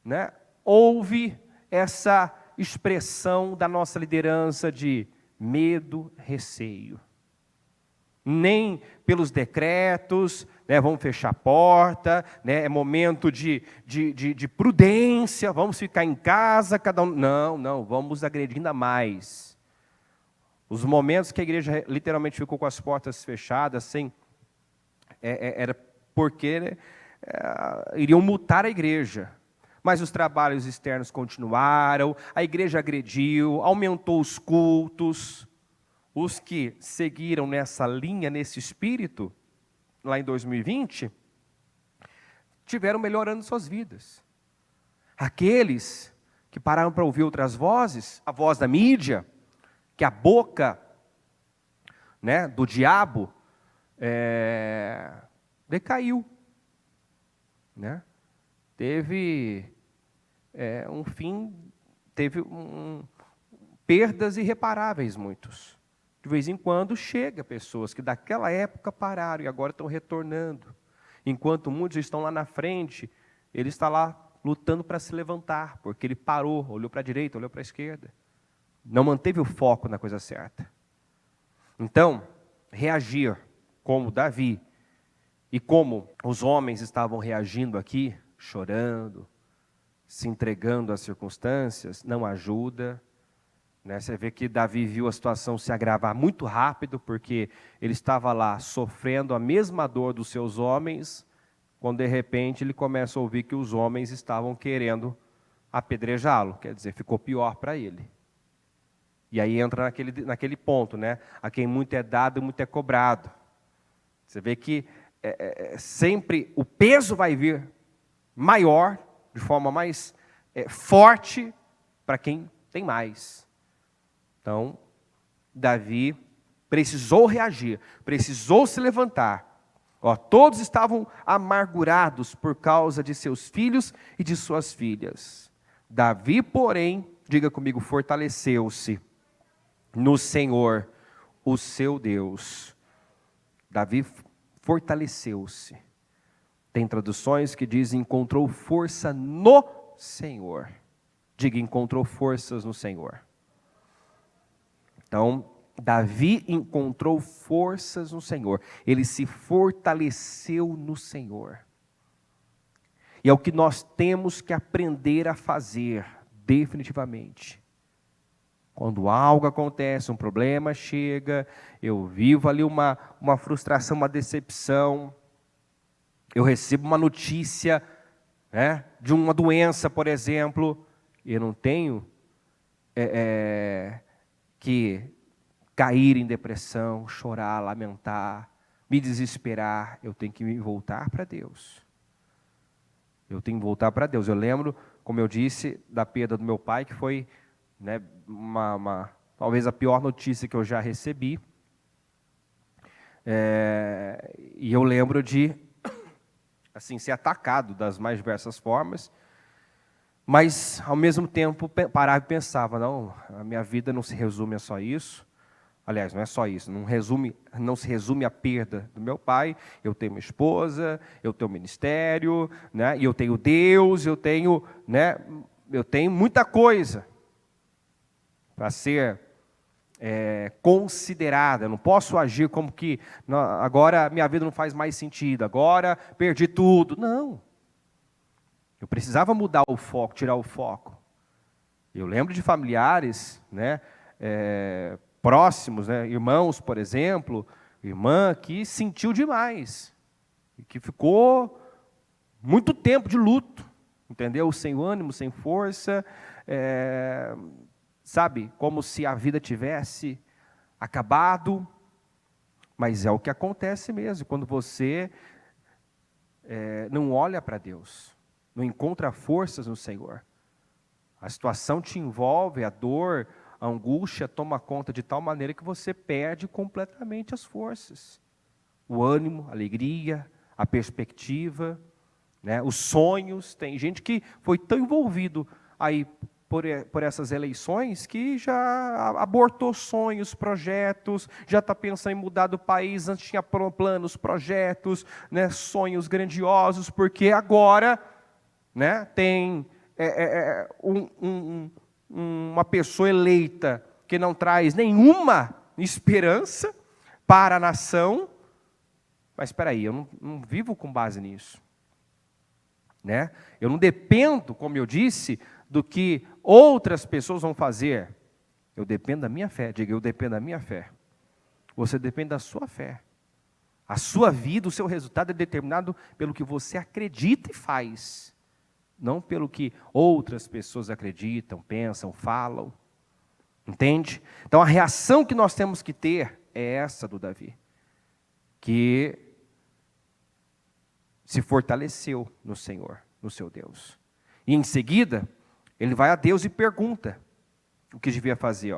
né, houve essa expressão da nossa liderança de medo, receio. Nem pelos decretos, né, vamos fechar a porta, né, é momento de prudência, vamos ficar em casa, cada um. Não, vamos agredir ainda mais. Os momentos que a igreja literalmente ficou com as portas fechadas, era porque, né, iriam multar a igreja. Mas os trabalhos externos continuaram, a igreja agrediu, aumentou os cultos. Os que seguiram nessa linha, nesse espírito, lá em 2020, tiveram melhorando suas vidas. Aqueles que pararam para ouvir outras vozes, a voz da mídia, que a boca, né, do diabo decaiu, né? Teve um fim, teve perdas irreparáveis, muitos. De vez em quando chega pessoas que daquela época pararam e agora estão retornando. Enquanto muitos estão lá na frente, ele está lá lutando para se levantar, porque ele parou, olhou para a direita, olhou para a esquerda. Não manteve o foco na coisa certa. Então, reagir como Davi e como os homens estavam reagindo aqui, chorando, se entregando às circunstâncias, não ajuda. Você vê que Davi viu a situação se agravar muito rápido, porque ele estava lá sofrendo a mesma dor dos seus homens, quando de repente ele começa a ouvir que os homens estavam querendo apedrejá-lo, quer dizer, ficou pior para ele. E aí entra naquele ponto, né? A quem muito é dado, muito é cobrado. Você vê que sempre o peso vai vir maior, de forma mais forte, para quem tem mais. Então, Davi precisou reagir, precisou se levantar. Todos estavam amargurados por causa de seus filhos e de suas filhas. Davi, porém, diga comigo, fortaleceu-se no Senhor, o seu Deus. Davi fortaleceu-se. Tem traduções que dizem encontrou força no Senhor. Diga, encontrou forças no Senhor. Então, Davi encontrou forças no Senhor. Ele se fortaleceu no Senhor. E é o que nós temos que aprender a fazer, definitivamente. Quando algo acontece, um problema chega, eu vivo ali uma frustração, uma decepção, eu recebo uma notícia, né, de uma doença, por exemplo, e eu não tenho que cair em depressão, chorar, lamentar, me desesperar. Eu tenho que me voltar para Deus. Eu tenho que voltar para Deus. Eu lembro, como eu disse, da perda do meu pai, que foi, né, talvez a pior notícia que eu já recebi. E eu lembro de assim, ser atacado das mais diversas formas. Mas, ao mesmo tempo, parava e pensava, não, a minha vida não se resume a só isso. Aliás, não é só isso, não se resume à perda do meu pai. Eu tenho uma esposa, eu tenho um ministério, né, e eu tenho Deus, eu tenho muita coisa para ser considerada. Eu não posso agir como que agora minha vida não faz mais sentido, agora perdi tudo. Não. Eu precisava mudar o foco, tirar o foco. Eu lembro de familiares, né, próximos, né, irmãos, por exemplo, irmã que sentiu demais, e que ficou muito tempo de luto, entendeu? Sem ânimo, sem força, sabe, como se a vida tivesse acabado, mas é o que acontece mesmo, quando você não olha para Deus, não encontra forças no Senhor. A situação te envolve, a dor, a angústia toma conta de tal maneira que você perde completamente as forças. O ânimo, a alegria, a perspectiva, né, os sonhos. Tem gente que foi tão envolvido aí por essas eleições que já abortou sonhos, projetos, já está pensando em mudar do país, antes tinha planos, projetos, né, sonhos grandiosos, porque agora, né, tem uma pessoa eleita que não traz nenhuma esperança para a nação. Mas espera aí, eu não vivo com base nisso, né? Eu não dependo, como eu disse, do que outras pessoas vão fazer. Eu dependo da minha fé. Diga, eu dependo da minha fé. Você depende da sua fé. A sua vida, o seu resultado é determinado pelo que você acredita e faz, não pelo que outras pessoas acreditam, pensam, falam. Entende? Então a reação que nós temos que ter é essa do Davi, que se fortaleceu no Senhor, no seu Deus. E em seguida, ele vai a Deus e pergunta o que devia fazer.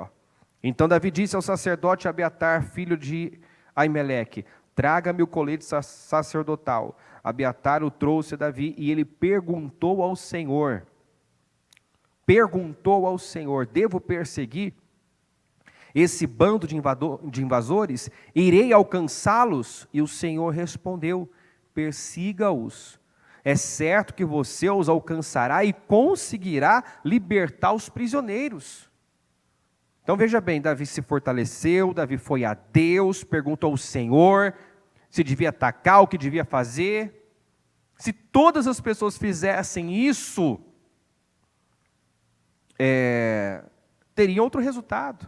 Então Davi disse ao sacerdote Abiatar, filho de Aimeleque: traga-me o colete sacerdotal. Abiatar o trouxe a Davi e ele perguntou ao Senhor, devo perseguir esse bando de invasores? Irei alcançá-los? E o Senhor respondeu: persiga-os. É certo que você os alcançará e conseguirá libertar os prisioneiros. Então veja bem, Davi se fortaleceu, Davi foi a Deus, perguntou ao Senhor se devia atacar, o que devia fazer. Se todas as pessoas fizessem isso, teriam outro resultado.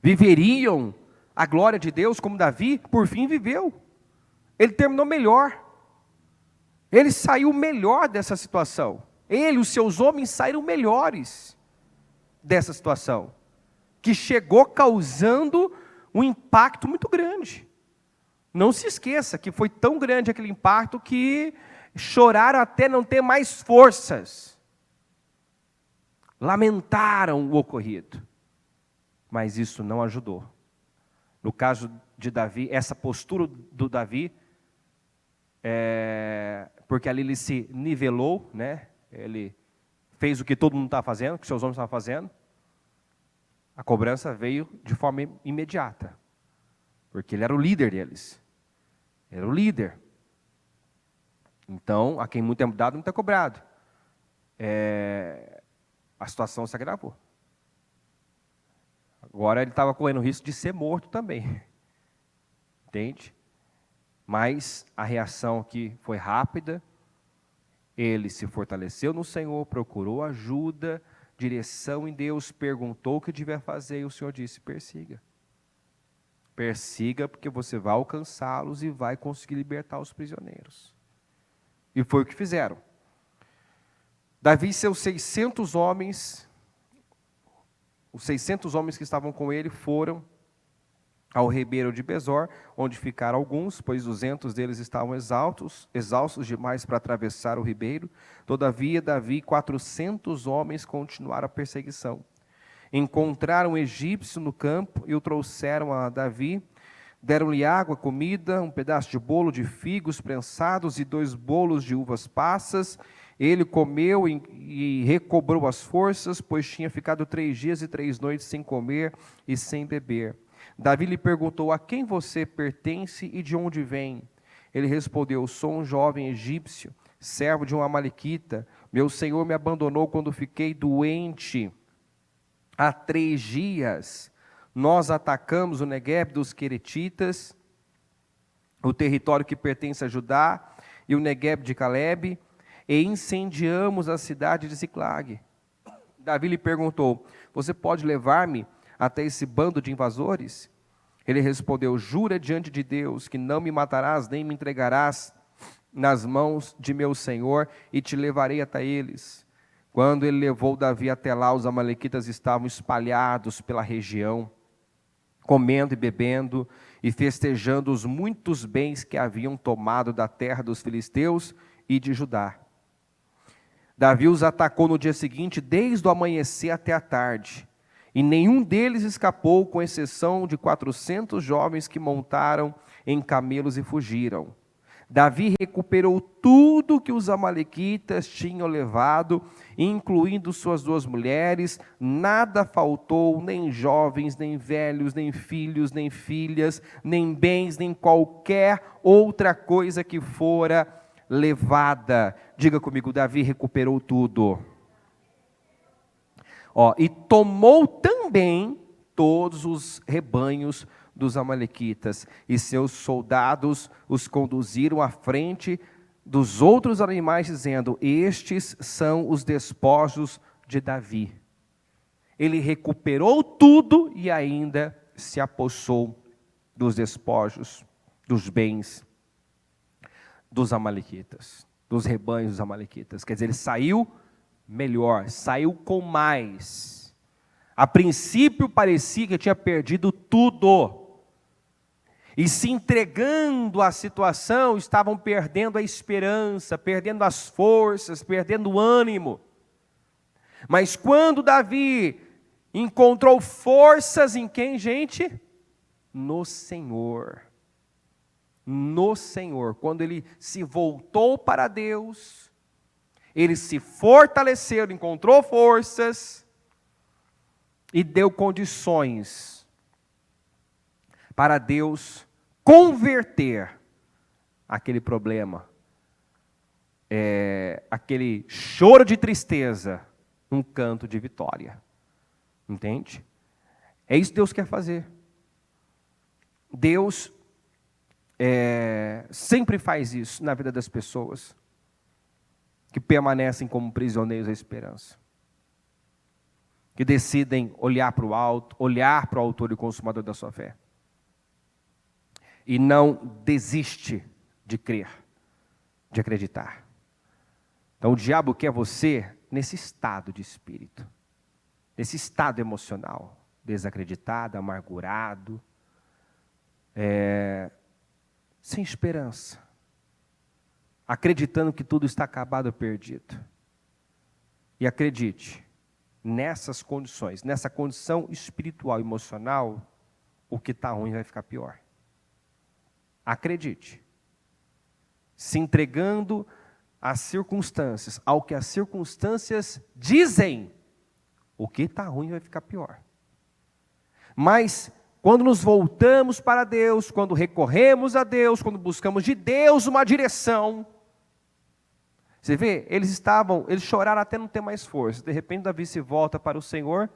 Viveriam a glória de Deus como Davi, por fim, viveu. Ele terminou melhor. Ele saiu melhor dessa situação. Ele e os seus homens saíram melhores dessa situação, que chegou causando um impacto muito grande. Não se esqueça que foi tão grande aquele impacto que choraram até não ter mais forças. Lamentaram o ocorrido. Mas isso não ajudou. No caso de Davi, essa postura do Davi, porque ali ele se nivelou, né? Ele fez o que todo mundo estava fazendo, o que seus homens estavam fazendo. A cobrança veio de forma imediata, porque ele era o líder deles. Era o líder. Então, a quem muito é dado, muito é cobrado. A situação se agravou. Agora ele estava correndo o risco de ser morto também. Entende? Mas a reação aqui foi rápida. Ele se fortaleceu no Senhor, procurou ajuda, direção em Deus, perguntou o que devia fazer e o Senhor disse: persiga. Persiga, porque você vai alcançá-los e vai conseguir libertar os prisioneiros. E foi o que fizeram. Davi e seus 600 homens, os 600 homens que estavam com ele foram ao ribeiro de Besor, onde ficaram alguns, pois 200 deles estavam exaustos demais para atravessar o ribeiro. Todavia, Davi e 400 homens continuaram a perseguição. Encontraram um egípcio no campo e o trouxeram a Davi. Deram-lhe água, comida, um pedaço de bolo de figos prensados e 2 bolos de uvas passas. Ele comeu e recobrou as forças, pois tinha ficado 3 dias e 3 noites sem comer e sem beber. Davi lhe perguntou: a quem você pertence e de onde vem? Ele respondeu: sou um jovem egípcio, servo de um amalequita. Meu senhor me abandonou quando fiquei doente. Há 3 dias nós atacamos o Negueb dos Queretitas, o território que pertence a Judá, e o Negueb de Calebe, e incendiamos a cidade de Ziclag. Davi lhe perguntou: você pode levar-me até esse bando de invasores? Ele respondeu: jura diante de Deus que não me matarás nem me entregarás nas mãos de meu senhor e te levarei até eles. Quando ele levou Davi até lá, os amalequitas estavam espalhados pela região, comendo e bebendo e festejando os muitos bens que haviam tomado da terra dos filisteus e de Judá. Davi os atacou no dia seguinte, desde o amanhecer até a tarde, e nenhum deles escapou, com exceção de 400 jovens que montaram em camelos e fugiram. Davi recuperou tudo que os amalequitas tinham levado, incluindo suas 2 mulheres, nada faltou, nem jovens, nem velhos, nem filhos, nem filhas, nem bens, nem qualquer outra coisa que fora levada. Diga comigo, Davi recuperou tudo. E tomou também todos os rebanhos dos amalequitas, e seus soldados os conduziram à frente dos outros animais, dizendo: estes são os despojos de Davi. Ele recuperou tudo e ainda se apossou dos despojos, dos bens dos amalequitas, dos rebanhos dos amalequitas. Quer dizer, ele saiu melhor, saiu com mais. A princípio parecia que tinha perdido tudo, e se entregando à situação, estavam perdendo a esperança, perdendo as forças, perdendo o ânimo. Mas quando Davi encontrou forças em quem, gente? No Senhor. No Senhor. Quando ele se voltou para Deus, ele se fortaleceu, encontrou forças e deu condições para Deus converter aquele problema, aquele choro de tristeza, num canto de vitória. Entende? É isso que Deus quer fazer. Deus sempre faz isso na vida das pessoas que permanecem como prisioneiros da esperança, que decidem olhar para o alto, olhar para o autor e consumador da sua fé, e não desiste de crer, de acreditar. Então o diabo quer você nesse estado de espírito, nesse estado emocional, desacreditado, amargurado, sem esperança, acreditando que tudo está acabado ou perdido. E acredite, nessas condições, nessa condição espiritual e emocional, o que está ruim vai ficar pior. Acredite, se entregando às circunstâncias, ao que as circunstâncias dizem, o que está ruim vai ficar pior. Mas quando nos voltamos para Deus, quando recorremos a Deus, quando buscamos de Deus uma direção, você vê, eles choraram até não ter mais força. De repente Davi se volta para o Senhor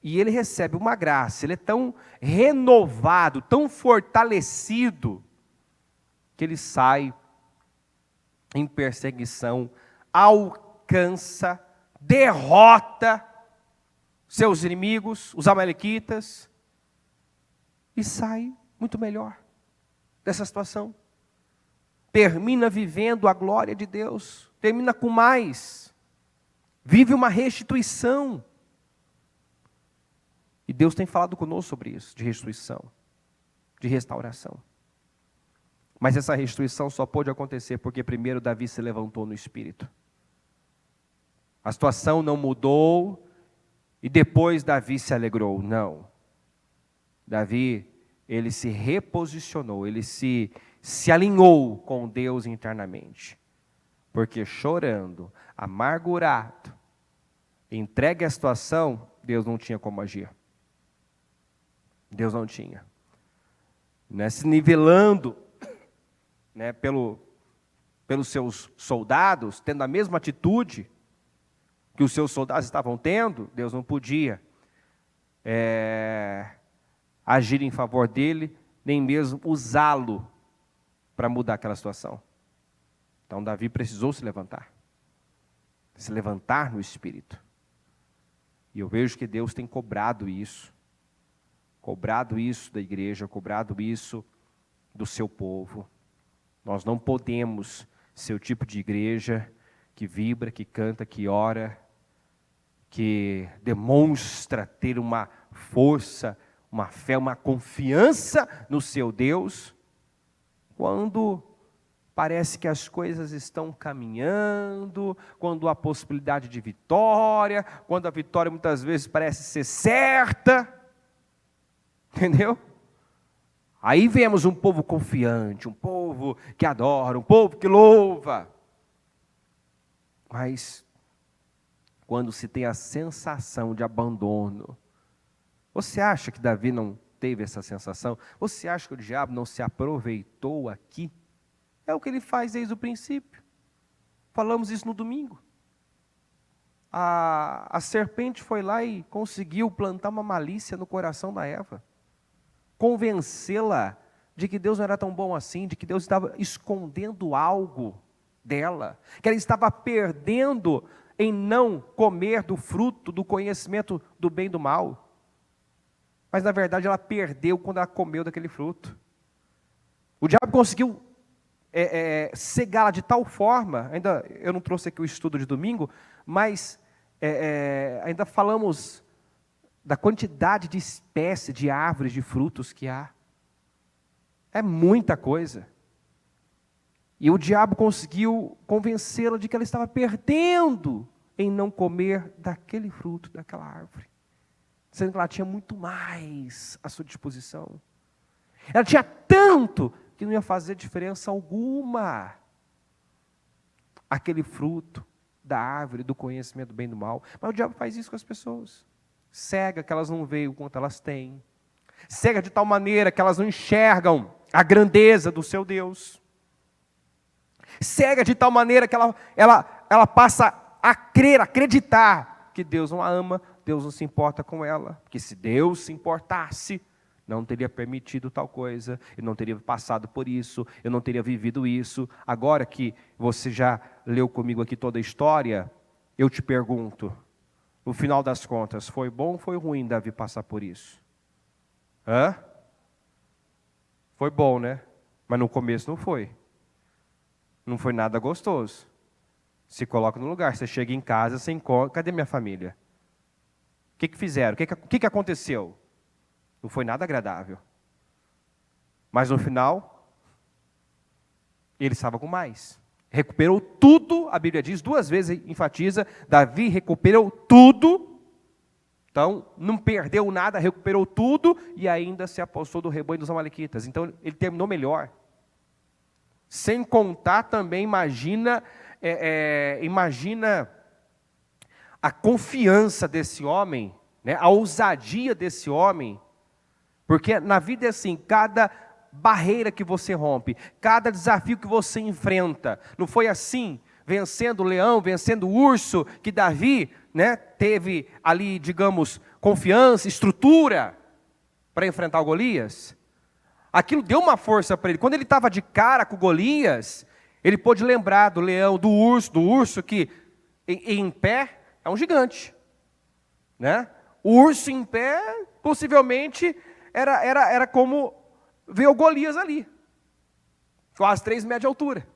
e ele recebe uma graça. Ele é tão renovado, tão fortalecido, que ele sai em perseguição, alcança, derrota seus inimigos, os amalequitas, e sai muito melhor dessa situação. Termina vivendo a glória de Deus, termina com mais, vive uma restituição. E Deus tem falado conosco sobre isso, de restituição, de restauração. Mas essa restituição só pôde acontecer porque primeiro Davi se levantou no espírito. A situação não mudou e depois Davi se alegrou, não. Davi, ele se reposicionou, ele se alinhou com Deus internamente. Porque chorando, amargurado, entregue à situação, Deus não tinha como agir. Deus não tinha. Se nivelando, pelos seus soldados, tendo a mesma atitude que os seus soldados estavam tendo, Deus não podia agir em favor dele, nem mesmo usá-lo para mudar aquela situação. Então Davi precisou se levantar no espírito. E eu vejo que Deus tem cobrado isso da igreja, cobrado isso do seu povo. Nós não podemos ser o tipo de igreja que vibra, que canta, que ora, que demonstra ter uma força, uma fé, uma confiança no seu Deus, quando parece que as coisas estão caminhando, quando há possibilidade de vitória, quando a vitória muitas vezes parece ser certa, entendeu? Aí vemos um povo confiante, um povo que adora, um povo que louva. Mas, quando se tem a sensação de abandono, você acha que Davi não teve essa sensação? Você acha que o diabo não se aproveitou aqui? É o que ele faz desde o princípio. Falamos isso no domingo. A serpente foi lá e conseguiu plantar uma malícia no coração da Eva. Convencê-la de que Deus não era tão bom assim, de que Deus estava escondendo algo dela, que ela estava perdendo em não comer do fruto do conhecimento do bem e do mal. Mas na verdade ela perdeu quando ela comeu daquele fruto. O diabo conseguiu cegá-la de tal forma, ainda eu não trouxe aqui o estudo de domingo, mas ainda falamos da quantidade de espécies, de árvores, de frutos que há. É muita coisa. E o diabo conseguiu convencê-la de que ela estava perdendo em não comer daquele fruto, daquela árvore. Sendo que ela tinha muito mais à sua disposição. Ela tinha tanto que não ia fazer diferença alguma. Aquele fruto da árvore, do conhecimento do bem e do mal. Mas o diabo faz isso com as pessoas. Cega que elas não veem o quanto elas têm. Cega de tal maneira que elas não enxergam a grandeza do seu Deus. Cega de tal maneira que ela passa a crer, a acreditar que Deus não a ama, Deus não se importa com ela. Porque se Deus se importasse, não teria permitido tal coisa, eu não teria passado por isso, eu não teria vivido isso. Agora que você já leu comigo aqui toda a história, eu te pergunto, no final das contas, foi bom ou foi ruim Davi passar por isso? Foi bom, né? Mas no começo não foi. Não foi nada gostoso. Se coloca no lugar, você chega em casa, você encontra, cadê minha família? O que fizeram? O que aconteceu? Não foi nada agradável. Mas no final, ele estava com mais. Recuperou tudo, a Bíblia diz, 2 vezes enfatiza, Davi recuperou tudo. Então, não perdeu nada, recuperou tudo e ainda se apossou do rebanho dos amalequitas. Então, ele terminou melhor. Sem contar também, imagina a confiança desse homem, né, a ousadia desse homem. Porque na vida é assim, cada barreira que você rompe, cada desafio que você enfrenta, não foi assim, vencendo o leão, vencendo o urso, que Davi, né, teve ali, digamos, confiança, estrutura para enfrentar o Golias? Aquilo deu uma força para ele. Quando ele estava de cara com o Golias, ele pôde lembrar do leão, do urso que em pé é um gigante, né? O urso em pé, possivelmente, era como ver o Golias ali, quase 3 metros de altura.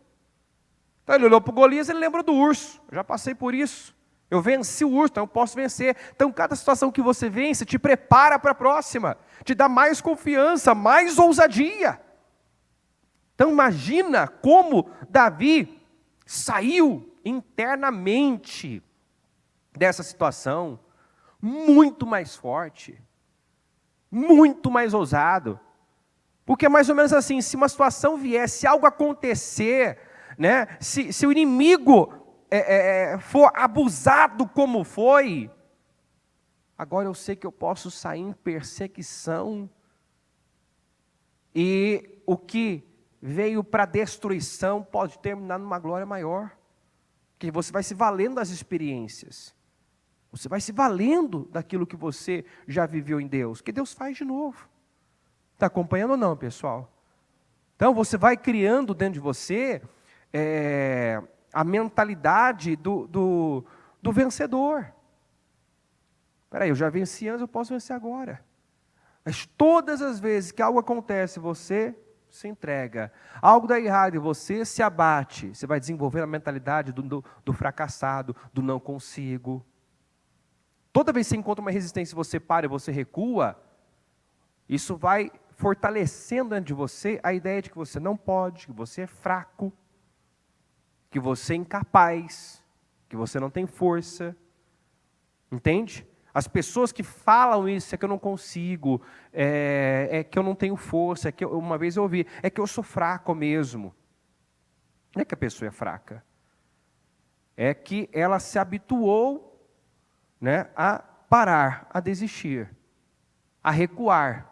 Então ele olhou para o Golias e ele lembrou do urso. Eu já passei por isso. Eu venci o urso, então eu posso vencer. Então cada situação que você vence te prepara para a próxima, te dá mais confiança, mais ousadia. Então imagina como Davi saiu internamente dessa situação muito mais forte, muito mais ousado. Porque é mais ou menos assim, se uma situação vier, se algo acontecer, né, se o inimigo for abusado como foi, agora eu sei que eu posso sair em perseguição, e o que veio para destruição pode terminar numa glória maior, que você vai se valendo das experiências, você vai se valendo daquilo que você já viveu em Deus, que Deus faz de novo. Está acompanhando ou não, pessoal? Então você vai criando dentro de você a mentalidade do vencedor. Espera aí, eu já venci antes, eu posso vencer agora. Mas todas as vezes que algo acontece, você se entrega. Algo dá errado e você se abate. Você vai desenvolver a mentalidade do fracassado, do não consigo. Toda vez que você encontra uma resistência, você para e você recua, isso vai fortalecendo dentro de você a ideia de que você não pode, que você é fraco, que você é incapaz, que você não tem força. Entende? As pessoas que falam isso, é que eu não consigo, é que eu não tenho força, é que uma vez eu ouvi, é que eu sou fraco mesmo. Não é que a pessoa é fraca. É que ela se habituou, né, a parar, a desistir, a recuar.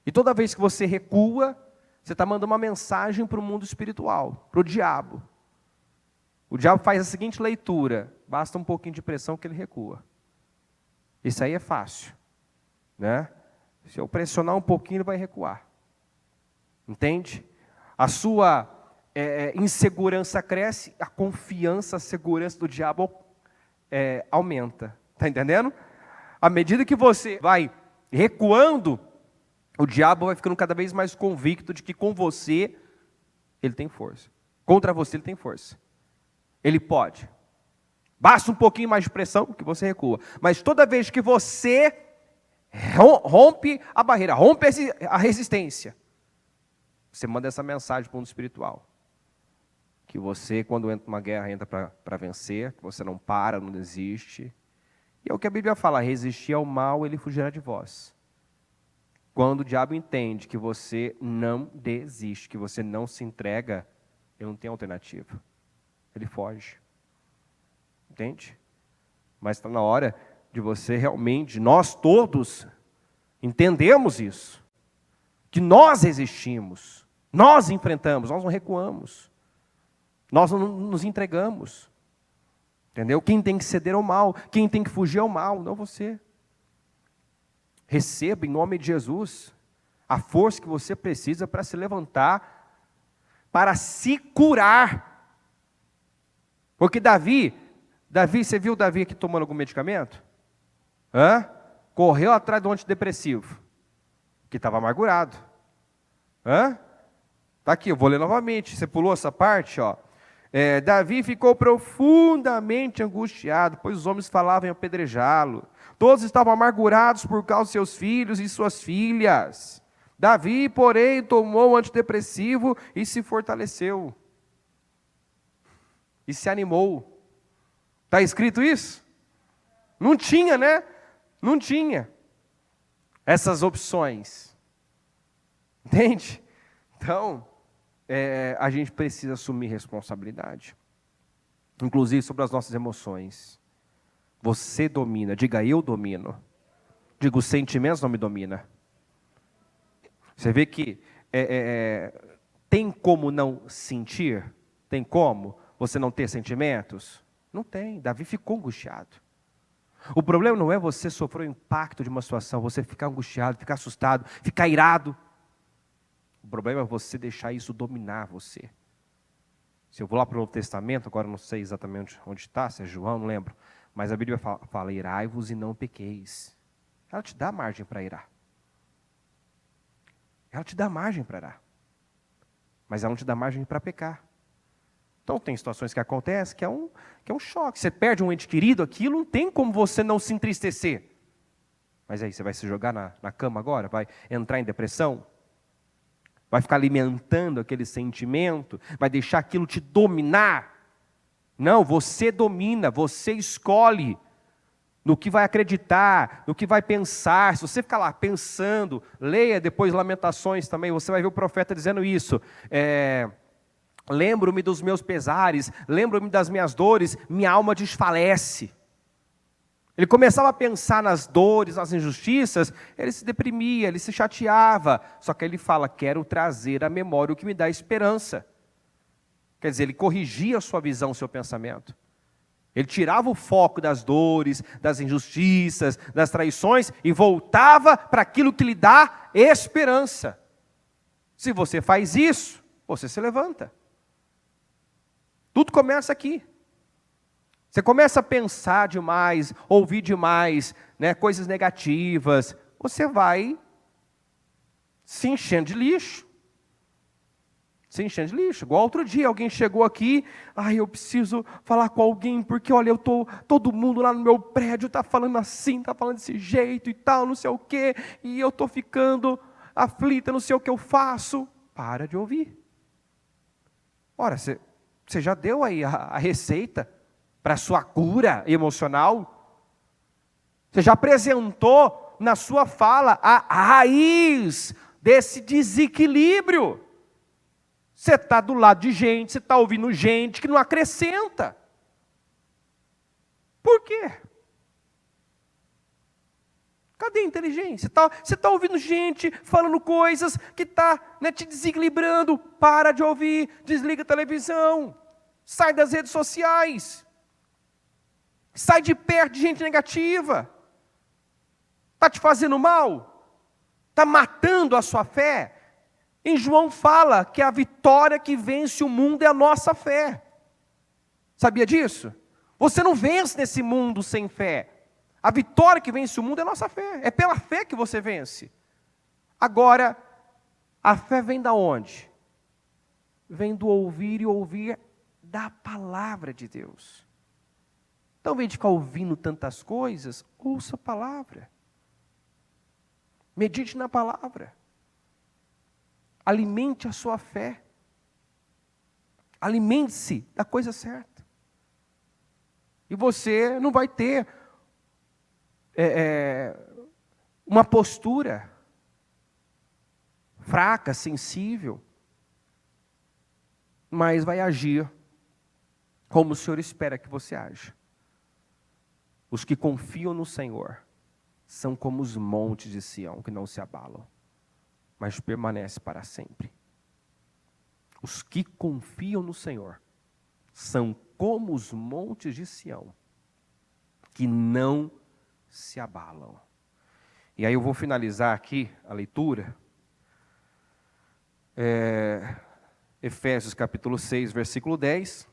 E toda vez que você recua, você está mandando uma mensagem para o mundo espiritual, para o diabo. O diabo faz a seguinte leitura, basta um pouquinho de pressão que ele recua. Isso aí é fácil, né? Se eu pressionar um pouquinho, ele vai recuar. Entende? A sua insegurança cresce, a confiança, a segurança do diabo aumenta. Está entendendo? À medida que você vai recuando, o diabo vai ficando cada vez mais convicto de que com você ele tem força. Contra você ele tem força. Ele pode. Basta um pouquinho mais de pressão que você recua. Mas toda vez que você rompe a barreira, rompe a resistência, você manda essa mensagem para o mundo espiritual. Que você, quando entra numa guerra, entra para vencer, que você não para, não desiste. E é o que a Bíblia fala, resistir ao mal, ele fugirá de vós. Quando o diabo entende que você não desiste, que você não se entrega, ele não tem alternativa. Ele foge. Entende? Mas está na hora de você realmente, nós todos, entendemos isso. Que nós resistimos, nós enfrentamos, nós não recuamos. Nós não nos entregamos. Entendeu? Quem tem que ceder ao mal, quem tem que fugir ao mal, não você. Receba em nome de Jesus a força que você precisa para se levantar, para se curar. Porque Davi, você viu Davi aqui tomando algum medicamento? Correu atrás do antidepressivo, que estava amargurado. Está aqui, eu vou ler novamente. Você pulou essa parte, ó. Davi ficou profundamente angustiado, pois os homens falavam em apedrejá-lo. Todos estavam amargurados por causa de seus filhos e suas filhas. Davi, porém, tomou o antidepressivo e se fortaleceu. E se animou. Está escrito isso? Não tinha, né? Não tinha essas opções. Entende? Então, a gente precisa assumir responsabilidade. Inclusive sobre as nossas emoções. Você domina, diga eu domino. Diga os sentimentos não me dominam. Você vê que tem como não sentir? Tem como você não ter sentimentos? Não tem. Davi ficou angustiado. O problema não é você sofrer o impacto de uma situação, você ficar angustiado, ficar assustado, ficar irado. O problema é você deixar isso dominar você. Se eu vou lá para o Novo Testamento, agora não sei exatamente onde está, se é João, não lembro. Mas a Bíblia fala, irai-vos e não pequeis. Ela te dá margem para irar. Ela te dá margem para irar. Mas ela não te dá margem para pecar. Então tem situações que acontecem que é um choque. Você perde um ente querido, aquilo não tem como você não se entristecer. Mas aí você vai se jogar na cama agora? Vai entrar em depressão? Vai ficar alimentando aquele sentimento? Vai deixar aquilo te dominar? Não, você domina, você escolhe no que vai acreditar, no que vai pensar. Se você ficar lá pensando, leia depois Lamentações também, você vai ver o profeta dizendo isso. Lembro-me dos meus pesares, lembro-me das minhas dores, minha alma desfalece. Ele começava a pensar nas dores, nas injustiças, ele se deprimia, ele se chateava. Só que ele fala, quero trazer à memória o que me dá esperança. Quer dizer, ele corrigia a sua visão, o seu pensamento. Ele tirava o foco das dores, das injustiças, das traições e voltava para aquilo que lhe dá esperança. Se você faz isso, você se levanta. Tudo começa aqui. Você começa a pensar demais, ouvir demais, né, coisas negativas, você vai se enchendo de lixo. se enchendo de lixo. Igual outro dia, alguém chegou aqui, eu preciso falar com alguém, porque olha, todo mundo lá no meu prédio está falando assim, está falando desse jeito e tal, não sei o quê, e eu estou ficando aflita, não sei o que eu faço. Para de ouvir. Ora, você já deu aí a receita para a sua cura emocional? Você já apresentou na sua fala a raiz desse desequilíbrio? Você está do lado de gente, você está ouvindo gente que não acrescenta. Por quê? Cadê a inteligência? Você está ouvindo gente falando coisas que está te desequilibrando. Para de ouvir, desliga a televisão, sai das redes sociais, sai de perto de gente negativa. Está te fazendo mal? Está matando a sua fé? Em João fala que a vitória que vence o mundo é a nossa fé. Sabia disso? Você não vence nesse mundo sem fé. A vitória que vence o mundo é a nossa fé. É pela fé que você vence. Agora, a fé vem da onde? Vem do ouvir e ouvir da palavra de Deus. Então, ao invés de ficar ouvindo tantas coisas, ouça a palavra. Medite na palavra. Alimente a sua fé. Alimente-se da coisa certa. E você não vai ter uma postura fraca, sensível, mas vai agir como o Senhor espera que você haja. Os que confiam no Senhor são como os montes de Sião, que não se abalam, mas permanecem para sempre. Os que confiam no Senhor são como os montes de Sião, que não se abalam. E aí eu vou finalizar aqui a leitura. Efésios capítulo 6, versículo 10,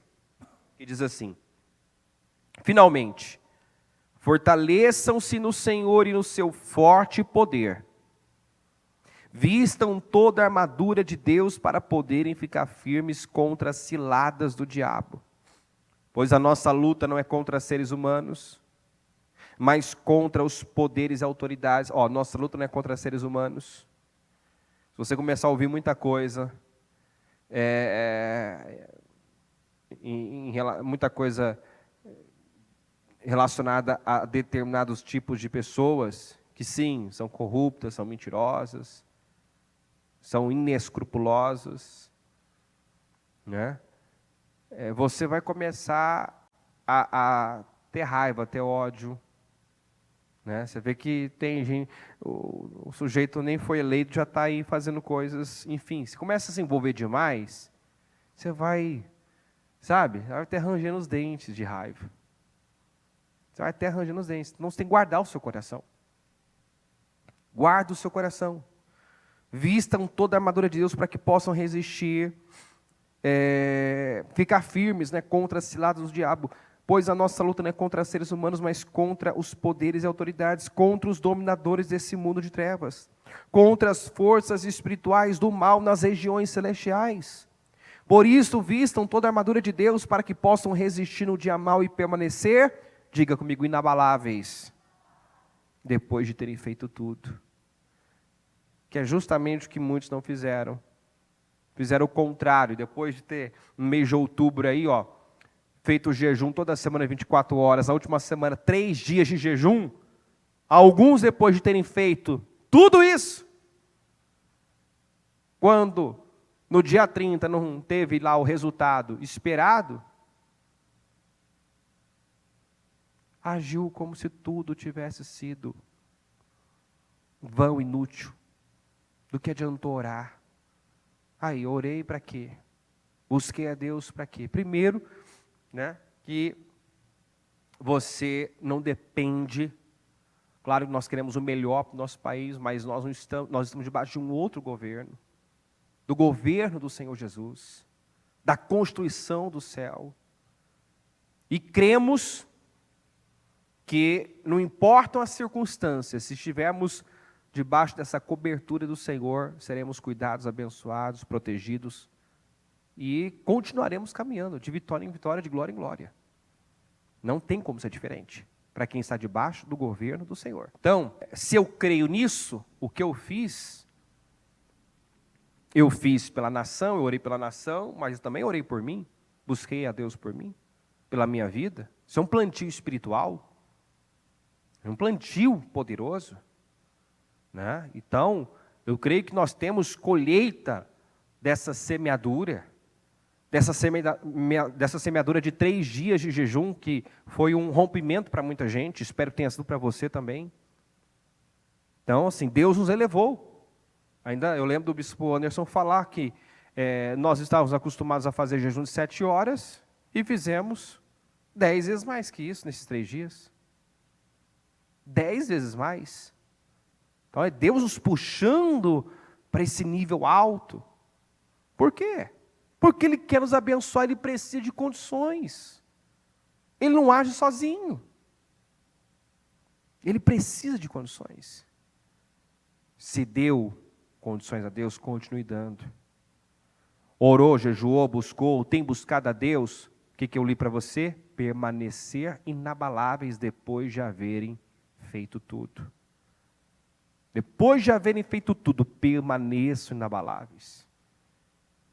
que diz assim: finalmente, fortaleçam-se no Senhor e no seu forte poder. Vistam toda a armadura de Deus para poderem ficar firmes contra as ciladas do diabo. Pois a nossa luta não é contra seres humanos, mas contra os poderes e autoridades. Nossa luta não é contra seres humanos. Se você começar a ouvir muita coisa, muita coisa relacionada a determinados tipos de pessoas, que sim, são corruptas, são mentirosas, são inescrupulosas, né? Você vai começar a ter raiva, ter ódio, né? Você vê que tem gente, o sujeito nem foi eleito, já está aí fazendo coisas, enfim, se começa a se envolver demais, você vai, vai até rangendo os dentes de raiva. Você vai até arranjando os dentes. Então você tem que guardar o seu coração. Guarda o seu coração. Vistam toda a armadura de Deus para que possam resistir, ficar firmes, contra as ciladas do diabo. Pois a nossa luta não é contra seres humanos, mas contra os poderes e autoridades, contra os dominadores desse mundo de trevas, contra as forças espirituais do mal nas regiões celestiais. Por isso, vistam toda a armadura de Deus para que possam resistir no dia mau e permanecer, diga comigo, inabaláveis, depois de terem feito tudo. Que é justamente o que muitos não fizeram. Fizeram o contrário, depois de ter, no mês de outubro aí, feito o jejum toda semana, 24 horas, na última semana, 3 dias de jejum, alguns depois de terem feito tudo isso, quando no dia 30 não teve lá o resultado esperado, agiu como se tudo tivesse sido vão, inútil. Do que adiantou orar? Orei para quê? Busquei a Deus para quê? Primeiro, que você não depende, claro que nós queremos o melhor para o nosso país, mas nós estamos debaixo de um outro governo, do governo do Senhor Jesus, da constituição do céu, e cremos que não importam as circunstâncias, se estivermos debaixo dessa cobertura do Senhor, seremos cuidados, abençoados, protegidos e continuaremos caminhando de vitória em vitória, de glória em glória. Não tem como ser diferente para quem está debaixo do governo do Senhor. Então, se eu creio nisso, o que eu fiz pela nação, eu orei pela nação, mas também orei por mim, busquei a Deus por mim, pela minha vida. Isso é um plantio espiritual, é um plantio poderoso, né? Então, eu creio que nós temos colheita dessa semeadura, dessa semeadura de 3 dias de jejum, que foi um rompimento para muita gente, espero que tenha sido para você também. Então, assim, Deus nos elevou. Ainda eu lembro do bispo Anderson falar que nós estávamos acostumados a fazer jejum de 7 horas e fizemos 10 vezes mais que isso nesses 3 dias. 10 vezes mais. Então é Deus nos puxando para esse nível alto. Por quê? Porque Ele quer nos abençoar, Ele precisa de condições. Ele não age sozinho. Ele precisa de condições. Se deu condições a Deus, continue dando. Orou, jejuou, buscou, tem buscado a Deus. O que eu li para você? Permanecer inabaláveis depois de haverem feito tudo. Depois de haverem feito tudo, permaneçam inabaláveis.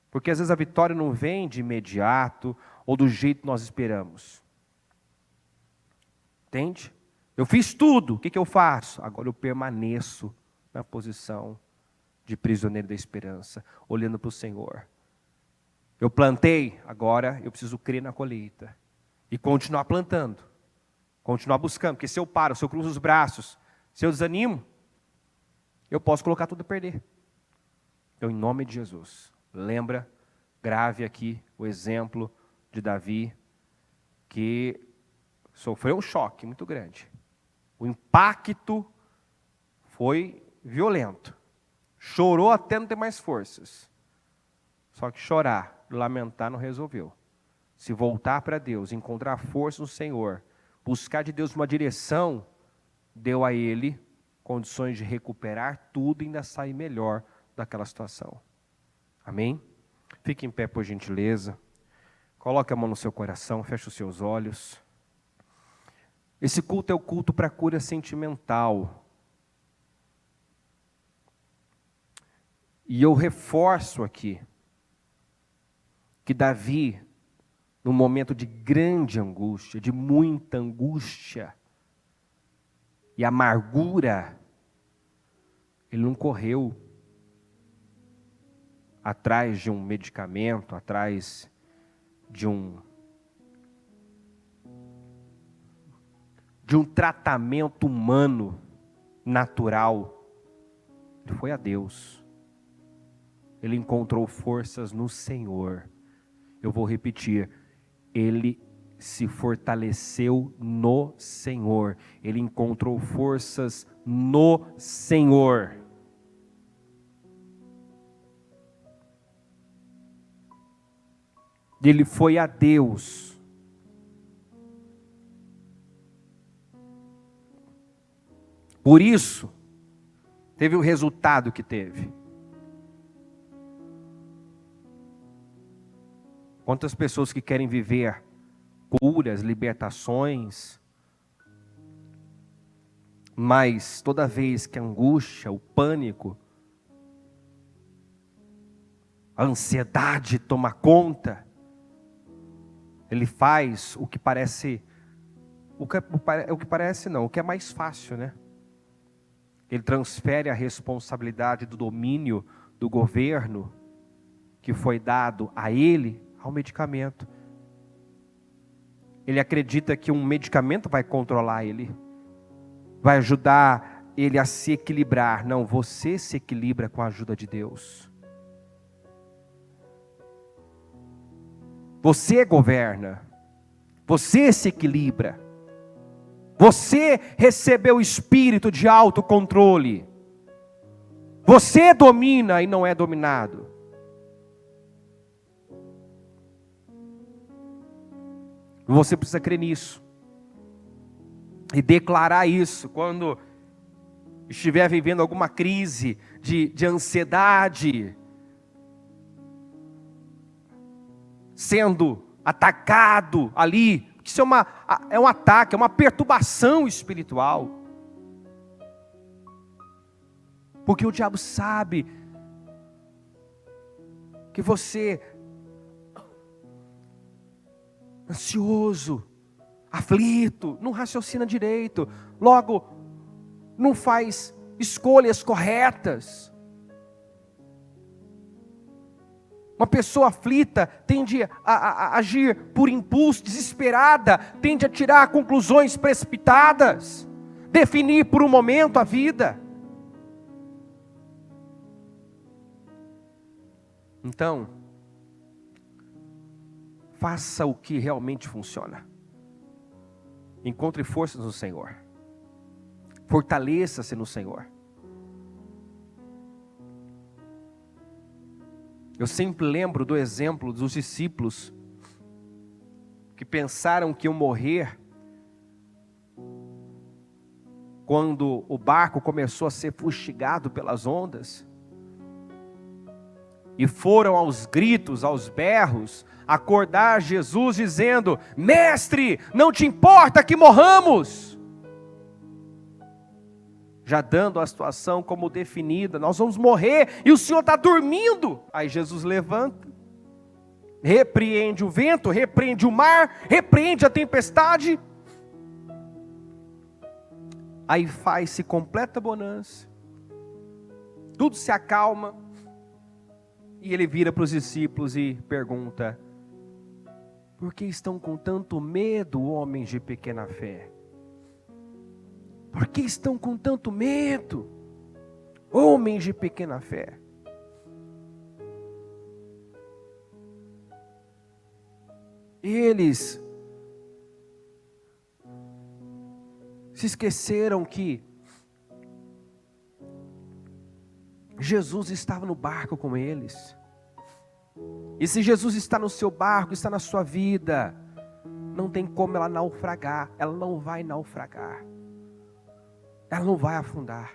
Porque às vezes a vitória não vem de imediato ou do jeito que nós esperamos. Entende? Eu fiz tudo, o que eu faço? Agora eu permaneço na posição de prisioneiro da esperança, olhando para o Senhor. Eu plantei, agora eu preciso crer na colheita. E continuar plantando, continuar buscando, porque se eu paro, se eu cruzo os braços, se eu desanimo, eu posso colocar tudo a perder. Então, em nome de Jesus, lembra, grave aqui o exemplo de Davi, que sofreu um choque muito grande. O impacto foi violento. Chorou até não ter mais forças. Só que chorar, lamentar não resolveu. Se voltar para Deus, encontrar força no Senhor, buscar de Deus uma direção, deu a ele condições de recuperar tudo e ainda sair melhor daquela situação. Amém? Fique em pé, por gentileza. Coloque a mão no seu coração, feche os seus olhos. Esse culto é o culto para cura sentimental. E eu reforço aqui que Davi, num momento de grande angústia, de muita angústia e amargura, ele não correu atrás de um medicamento, atrás de um tratamento humano, natural. Ele foi a Deus. Ele encontrou forças no Senhor. Eu vou repetir. Ele se fortaleceu no Senhor. Ele encontrou forças no Senhor. Ele foi a Deus. Por isso, teve o resultado que teve. Quantas pessoas que querem viver curas, libertações, mas toda vez que a angústia, o pânico, a ansiedade toma conta, ele faz o que parece, o que é mais fácil, né? Ele transfere a responsabilidade do domínio do governo que foi dado a ele, ao medicamento. Ele acredita que um medicamento vai controlar ele, vai ajudar ele a se equilibrar. Não, você se equilibra com a ajuda de Deus. Você governa, você se equilibra, você recebeu o espírito de autocontrole, você domina e não é dominado. Você precisa crer nisso e declarar isso quando estiver vivendo alguma crise de ansiedade. sendo atacado ali. Isso é um ataque, é uma perturbação espiritual. Porque o diabo sabe que você, ansioso, aflito, não raciocina direito, logo não faz escolhas corretas. Uma pessoa aflita tende a agir por impulso, desesperada, tende a tirar conclusões precipitadas, definir por um momento a vida. Então, faça o que realmente funciona. Encontre forças no Senhor. Fortaleça-se no Senhor. Eu sempre lembro do exemplo dos discípulos que pensaram que iam morrer quando o barco começou a ser fustigado pelas ondas. E foram aos gritos, aos berros, acordar Jesus dizendo: Mestre, não te importa que morramos? Já dando a situação como definida, nós vamos morrer e o Senhor está dormindo. Aí Jesus levanta, repreende o vento, repreende o mar, repreende a tempestade. Aí faz-se completa bonança, tudo se acalma. E ele vira para os discípulos e pergunta: por que estão com tanto medo, homens de pequena fé? Por que estão com tanto medo, homens de pequena fé? Eles se esqueceram que Jesus estava no barco com eles. E se Jesus está no seu barco, está na sua vida, não tem como ela naufragar. Ela não vai naufragar. Ela não vai afundar.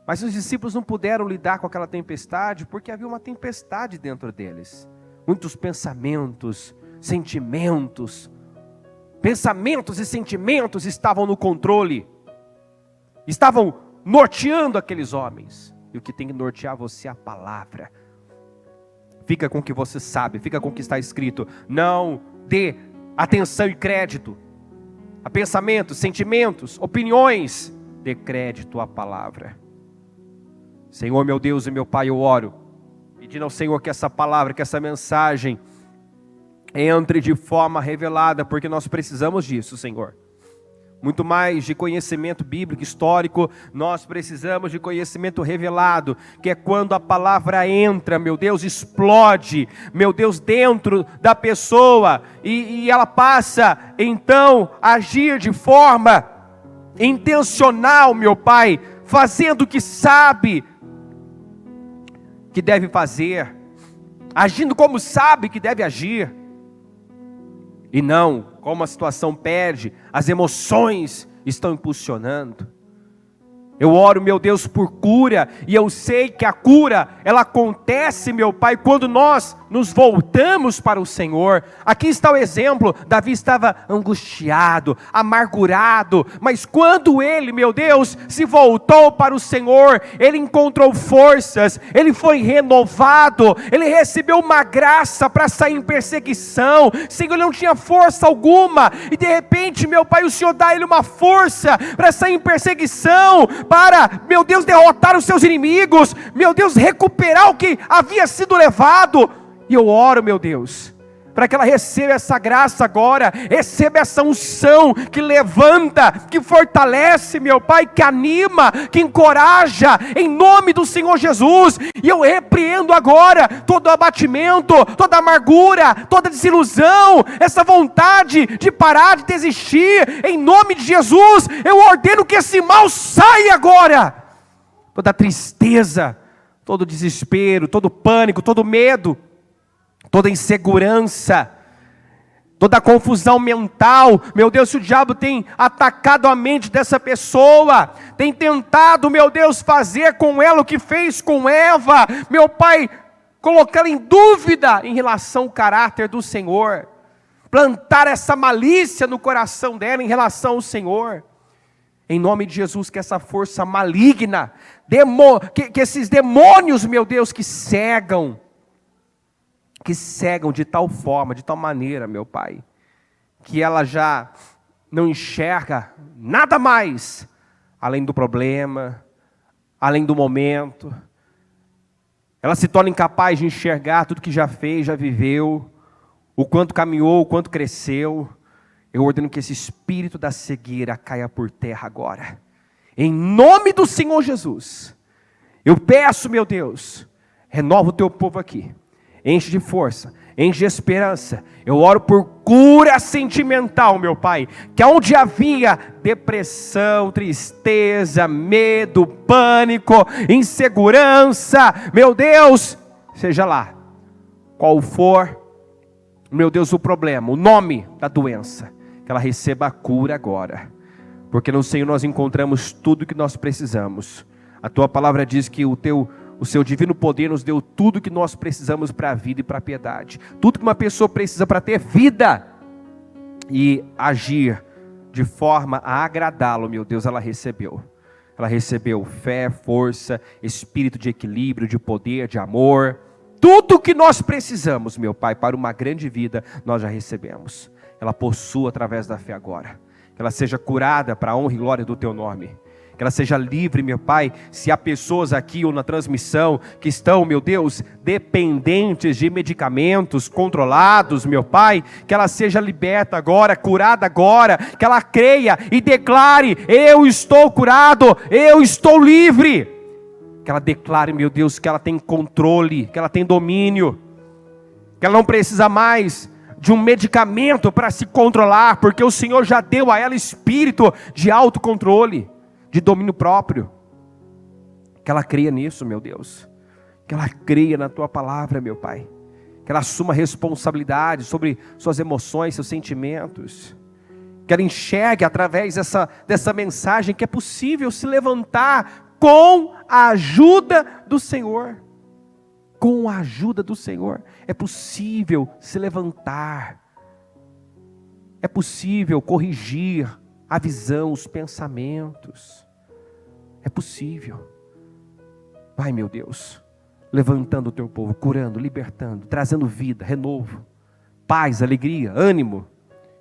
Mas os discípulos não puderam lidar com aquela tempestade, porque havia uma tempestade dentro deles. Muitos pensamentos, sentimentos. Pensamentos e sentimentos estavam no controle. Estavam norteando aqueles homens. E o que tem que nortear você é a palavra. Fica com o que você sabe, fica com o que está escrito. Não dê atenção e crédito a pensamentos, sentimentos, opiniões. Dê crédito à palavra. Senhor, meu Deus e meu Pai, eu oro, pedindo ao Senhor que essa palavra, que essa mensagem entre de forma revelada, porque nós precisamos disso, Senhor. Muito mais de conhecimento bíblico, histórico, nós precisamos de conhecimento revelado, que é quando a palavra entra, meu Deus, explode, meu Deus, dentro da pessoa, e ela passa, então, a agir de forma intencional, meu Pai, fazendo o que sabe que deve fazer, agindo como sabe que deve agir, e não como a situação pede, as emoções estão impulsionando. Eu oro, meu Deus, por cura, e eu sei que a cura, ela acontece, meu Pai, quando nós nos voltamos para o Senhor. Aqui está o exemplo: Davi estava angustiado, amargurado, mas quando ele, meu Deus, se voltou para o Senhor, ele encontrou forças, ele foi renovado, ele recebeu uma graça para sair em perseguição. Senhor, ele não tinha força alguma, e de repente, meu Pai, o Senhor dá a ele uma força para sair em perseguição, para, meu Deus, derrotar os seus inimigos, meu Deus, recuperar o que havia sido levado. E eu oro, meu Deus, para que ela receba essa graça agora, receba essa unção que levanta, que fortalece, meu Pai, que anima, que encoraja, em nome do Senhor Jesus. E eu repreendo agora todo abatimento, toda amargura, toda desilusão, essa vontade de parar, de desistir, em nome de Jesus. Eu ordeno que esse mal saia agora, toda tristeza, todo desespero, todo pânico, todo medo, toda insegurança, toda confusão mental. Meu Deus, se o diabo tem atacado a mente dessa pessoa, tem tentado, meu Deus, fazer com ela o que fez com Eva, meu Pai, colocá-la em dúvida em relação ao caráter do Senhor, plantar essa malícia no coração dela em relação ao Senhor. Em nome de Jesus, que essa força maligna, que esses demônios, meu Deus, que cegam de tal forma, de tal maneira, meu Pai, que ela já não enxerga nada mais, além do problema, além do momento. Ela se torna incapaz de enxergar tudo que já fez, já viveu, o quanto caminhou, o quanto cresceu. Eu ordeno que esse espírito da cegueira caia por terra agora. Em nome do Senhor Jesus. Eu peço, meu Deus, renova o teu povo aqui. Enche de força, enche de esperança. Eu oro por cura sentimental, meu Pai. Que onde havia depressão, tristeza, medo, pânico, insegurança, meu Deus, seja lá qual for, meu Deus, o problema, o nome da doença, que ela receba a cura agora. Porque no Senhor nós encontramos tudo que nós precisamos. A tua palavra diz que o seu divino poder nos deu tudo que nós precisamos para a vida e para a piedade. Tudo que uma pessoa precisa para ter vida e agir de forma a agradá-lo, meu Deus, ela recebeu. Ela recebeu fé, força, espírito de equilíbrio, de poder, de amor. Tudo que nós precisamos, meu Pai, para uma grande vida, nós já recebemos. Ela possua através da fé agora. Que ela seja curada para a honra e glória do teu nome. Que ela seja livre, meu Pai. Se há pessoas aqui ou na transmissão que estão, meu Deus, dependentes de medicamentos controlados, meu Pai, que ela seja liberta agora, curada agora, que ela creia e declare: eu estou curado, eu estou livre. Que ela declare, meu Deus, que ela tem controle, que ela tem domínio, que ela não precisa mais de um medicamento para se controlar, porque o Senhor já deu a ela espírito de autocontrole, de domínio próprio. Que ela creia nisso, meu Deus. Que ela creia na tua palavra, meu Pai. Que ela assuma responsabilidade sobre suas emoções, seus sentimentos. Que ela enxergue através dessa mensagem que é possível se levantar com a ajuda do Senhor. Com a ajuda do Senhor é possível se levantar. É possível corrigir a visão, os pensamentos. É possível. Vai, meu Deus, levantando o teu povo, curando, libertando, trazendo vida, renovo, paz, alegria, ânimo,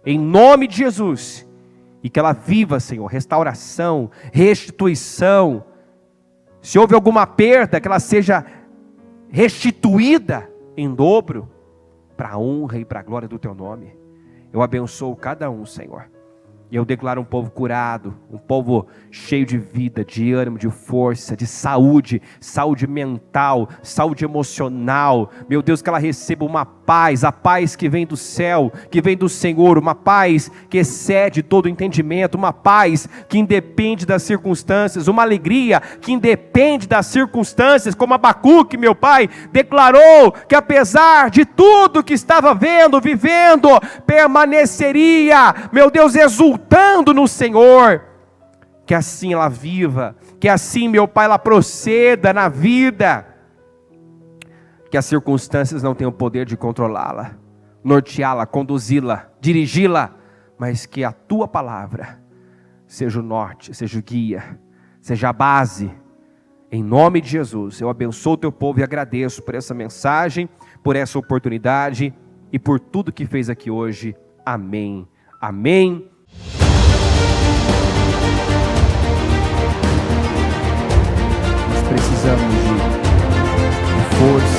em nome de Jesus. E que ela viva, Senhor, restauração, restituição. Se houve alguma perda, que ela seja restituída em dobro, para a honra e para a glória do teu nome. Eu abençoo cada um, Senhor. E eu declaro um povo curado, um povo cheio de vida, de ânimo, de força, de saúde, saúde mental, saúde emocional. Meu Deus, que ela receba uma paz, a paz que vem do céu, que vem do Senhor, uma paz que excede todo entendimento, uma paz que independe das circunstâncias, uma alegria que independe das circunstâncias, como Abacuque, meu Pai, declarou que apesar de tudo que estava vivendo, permaneceria, meu Deus, exultando no Senhor. Que assim ela viva, que assim, meu Pai, ela proceda na vida, que as circunstâncias não tenham o poder de controlá-la, norteá-la, conduzi-la, dirigi-la, mas que a tua palavra seja o norte, seja o guia, seja a base. Em nome de Jesus, eu abençoo o teu povo e agradeço por essa mensagem, por essa oportunidade e por tudo que fez aqui hoje. Amém. Amém. Nós precisamos de força,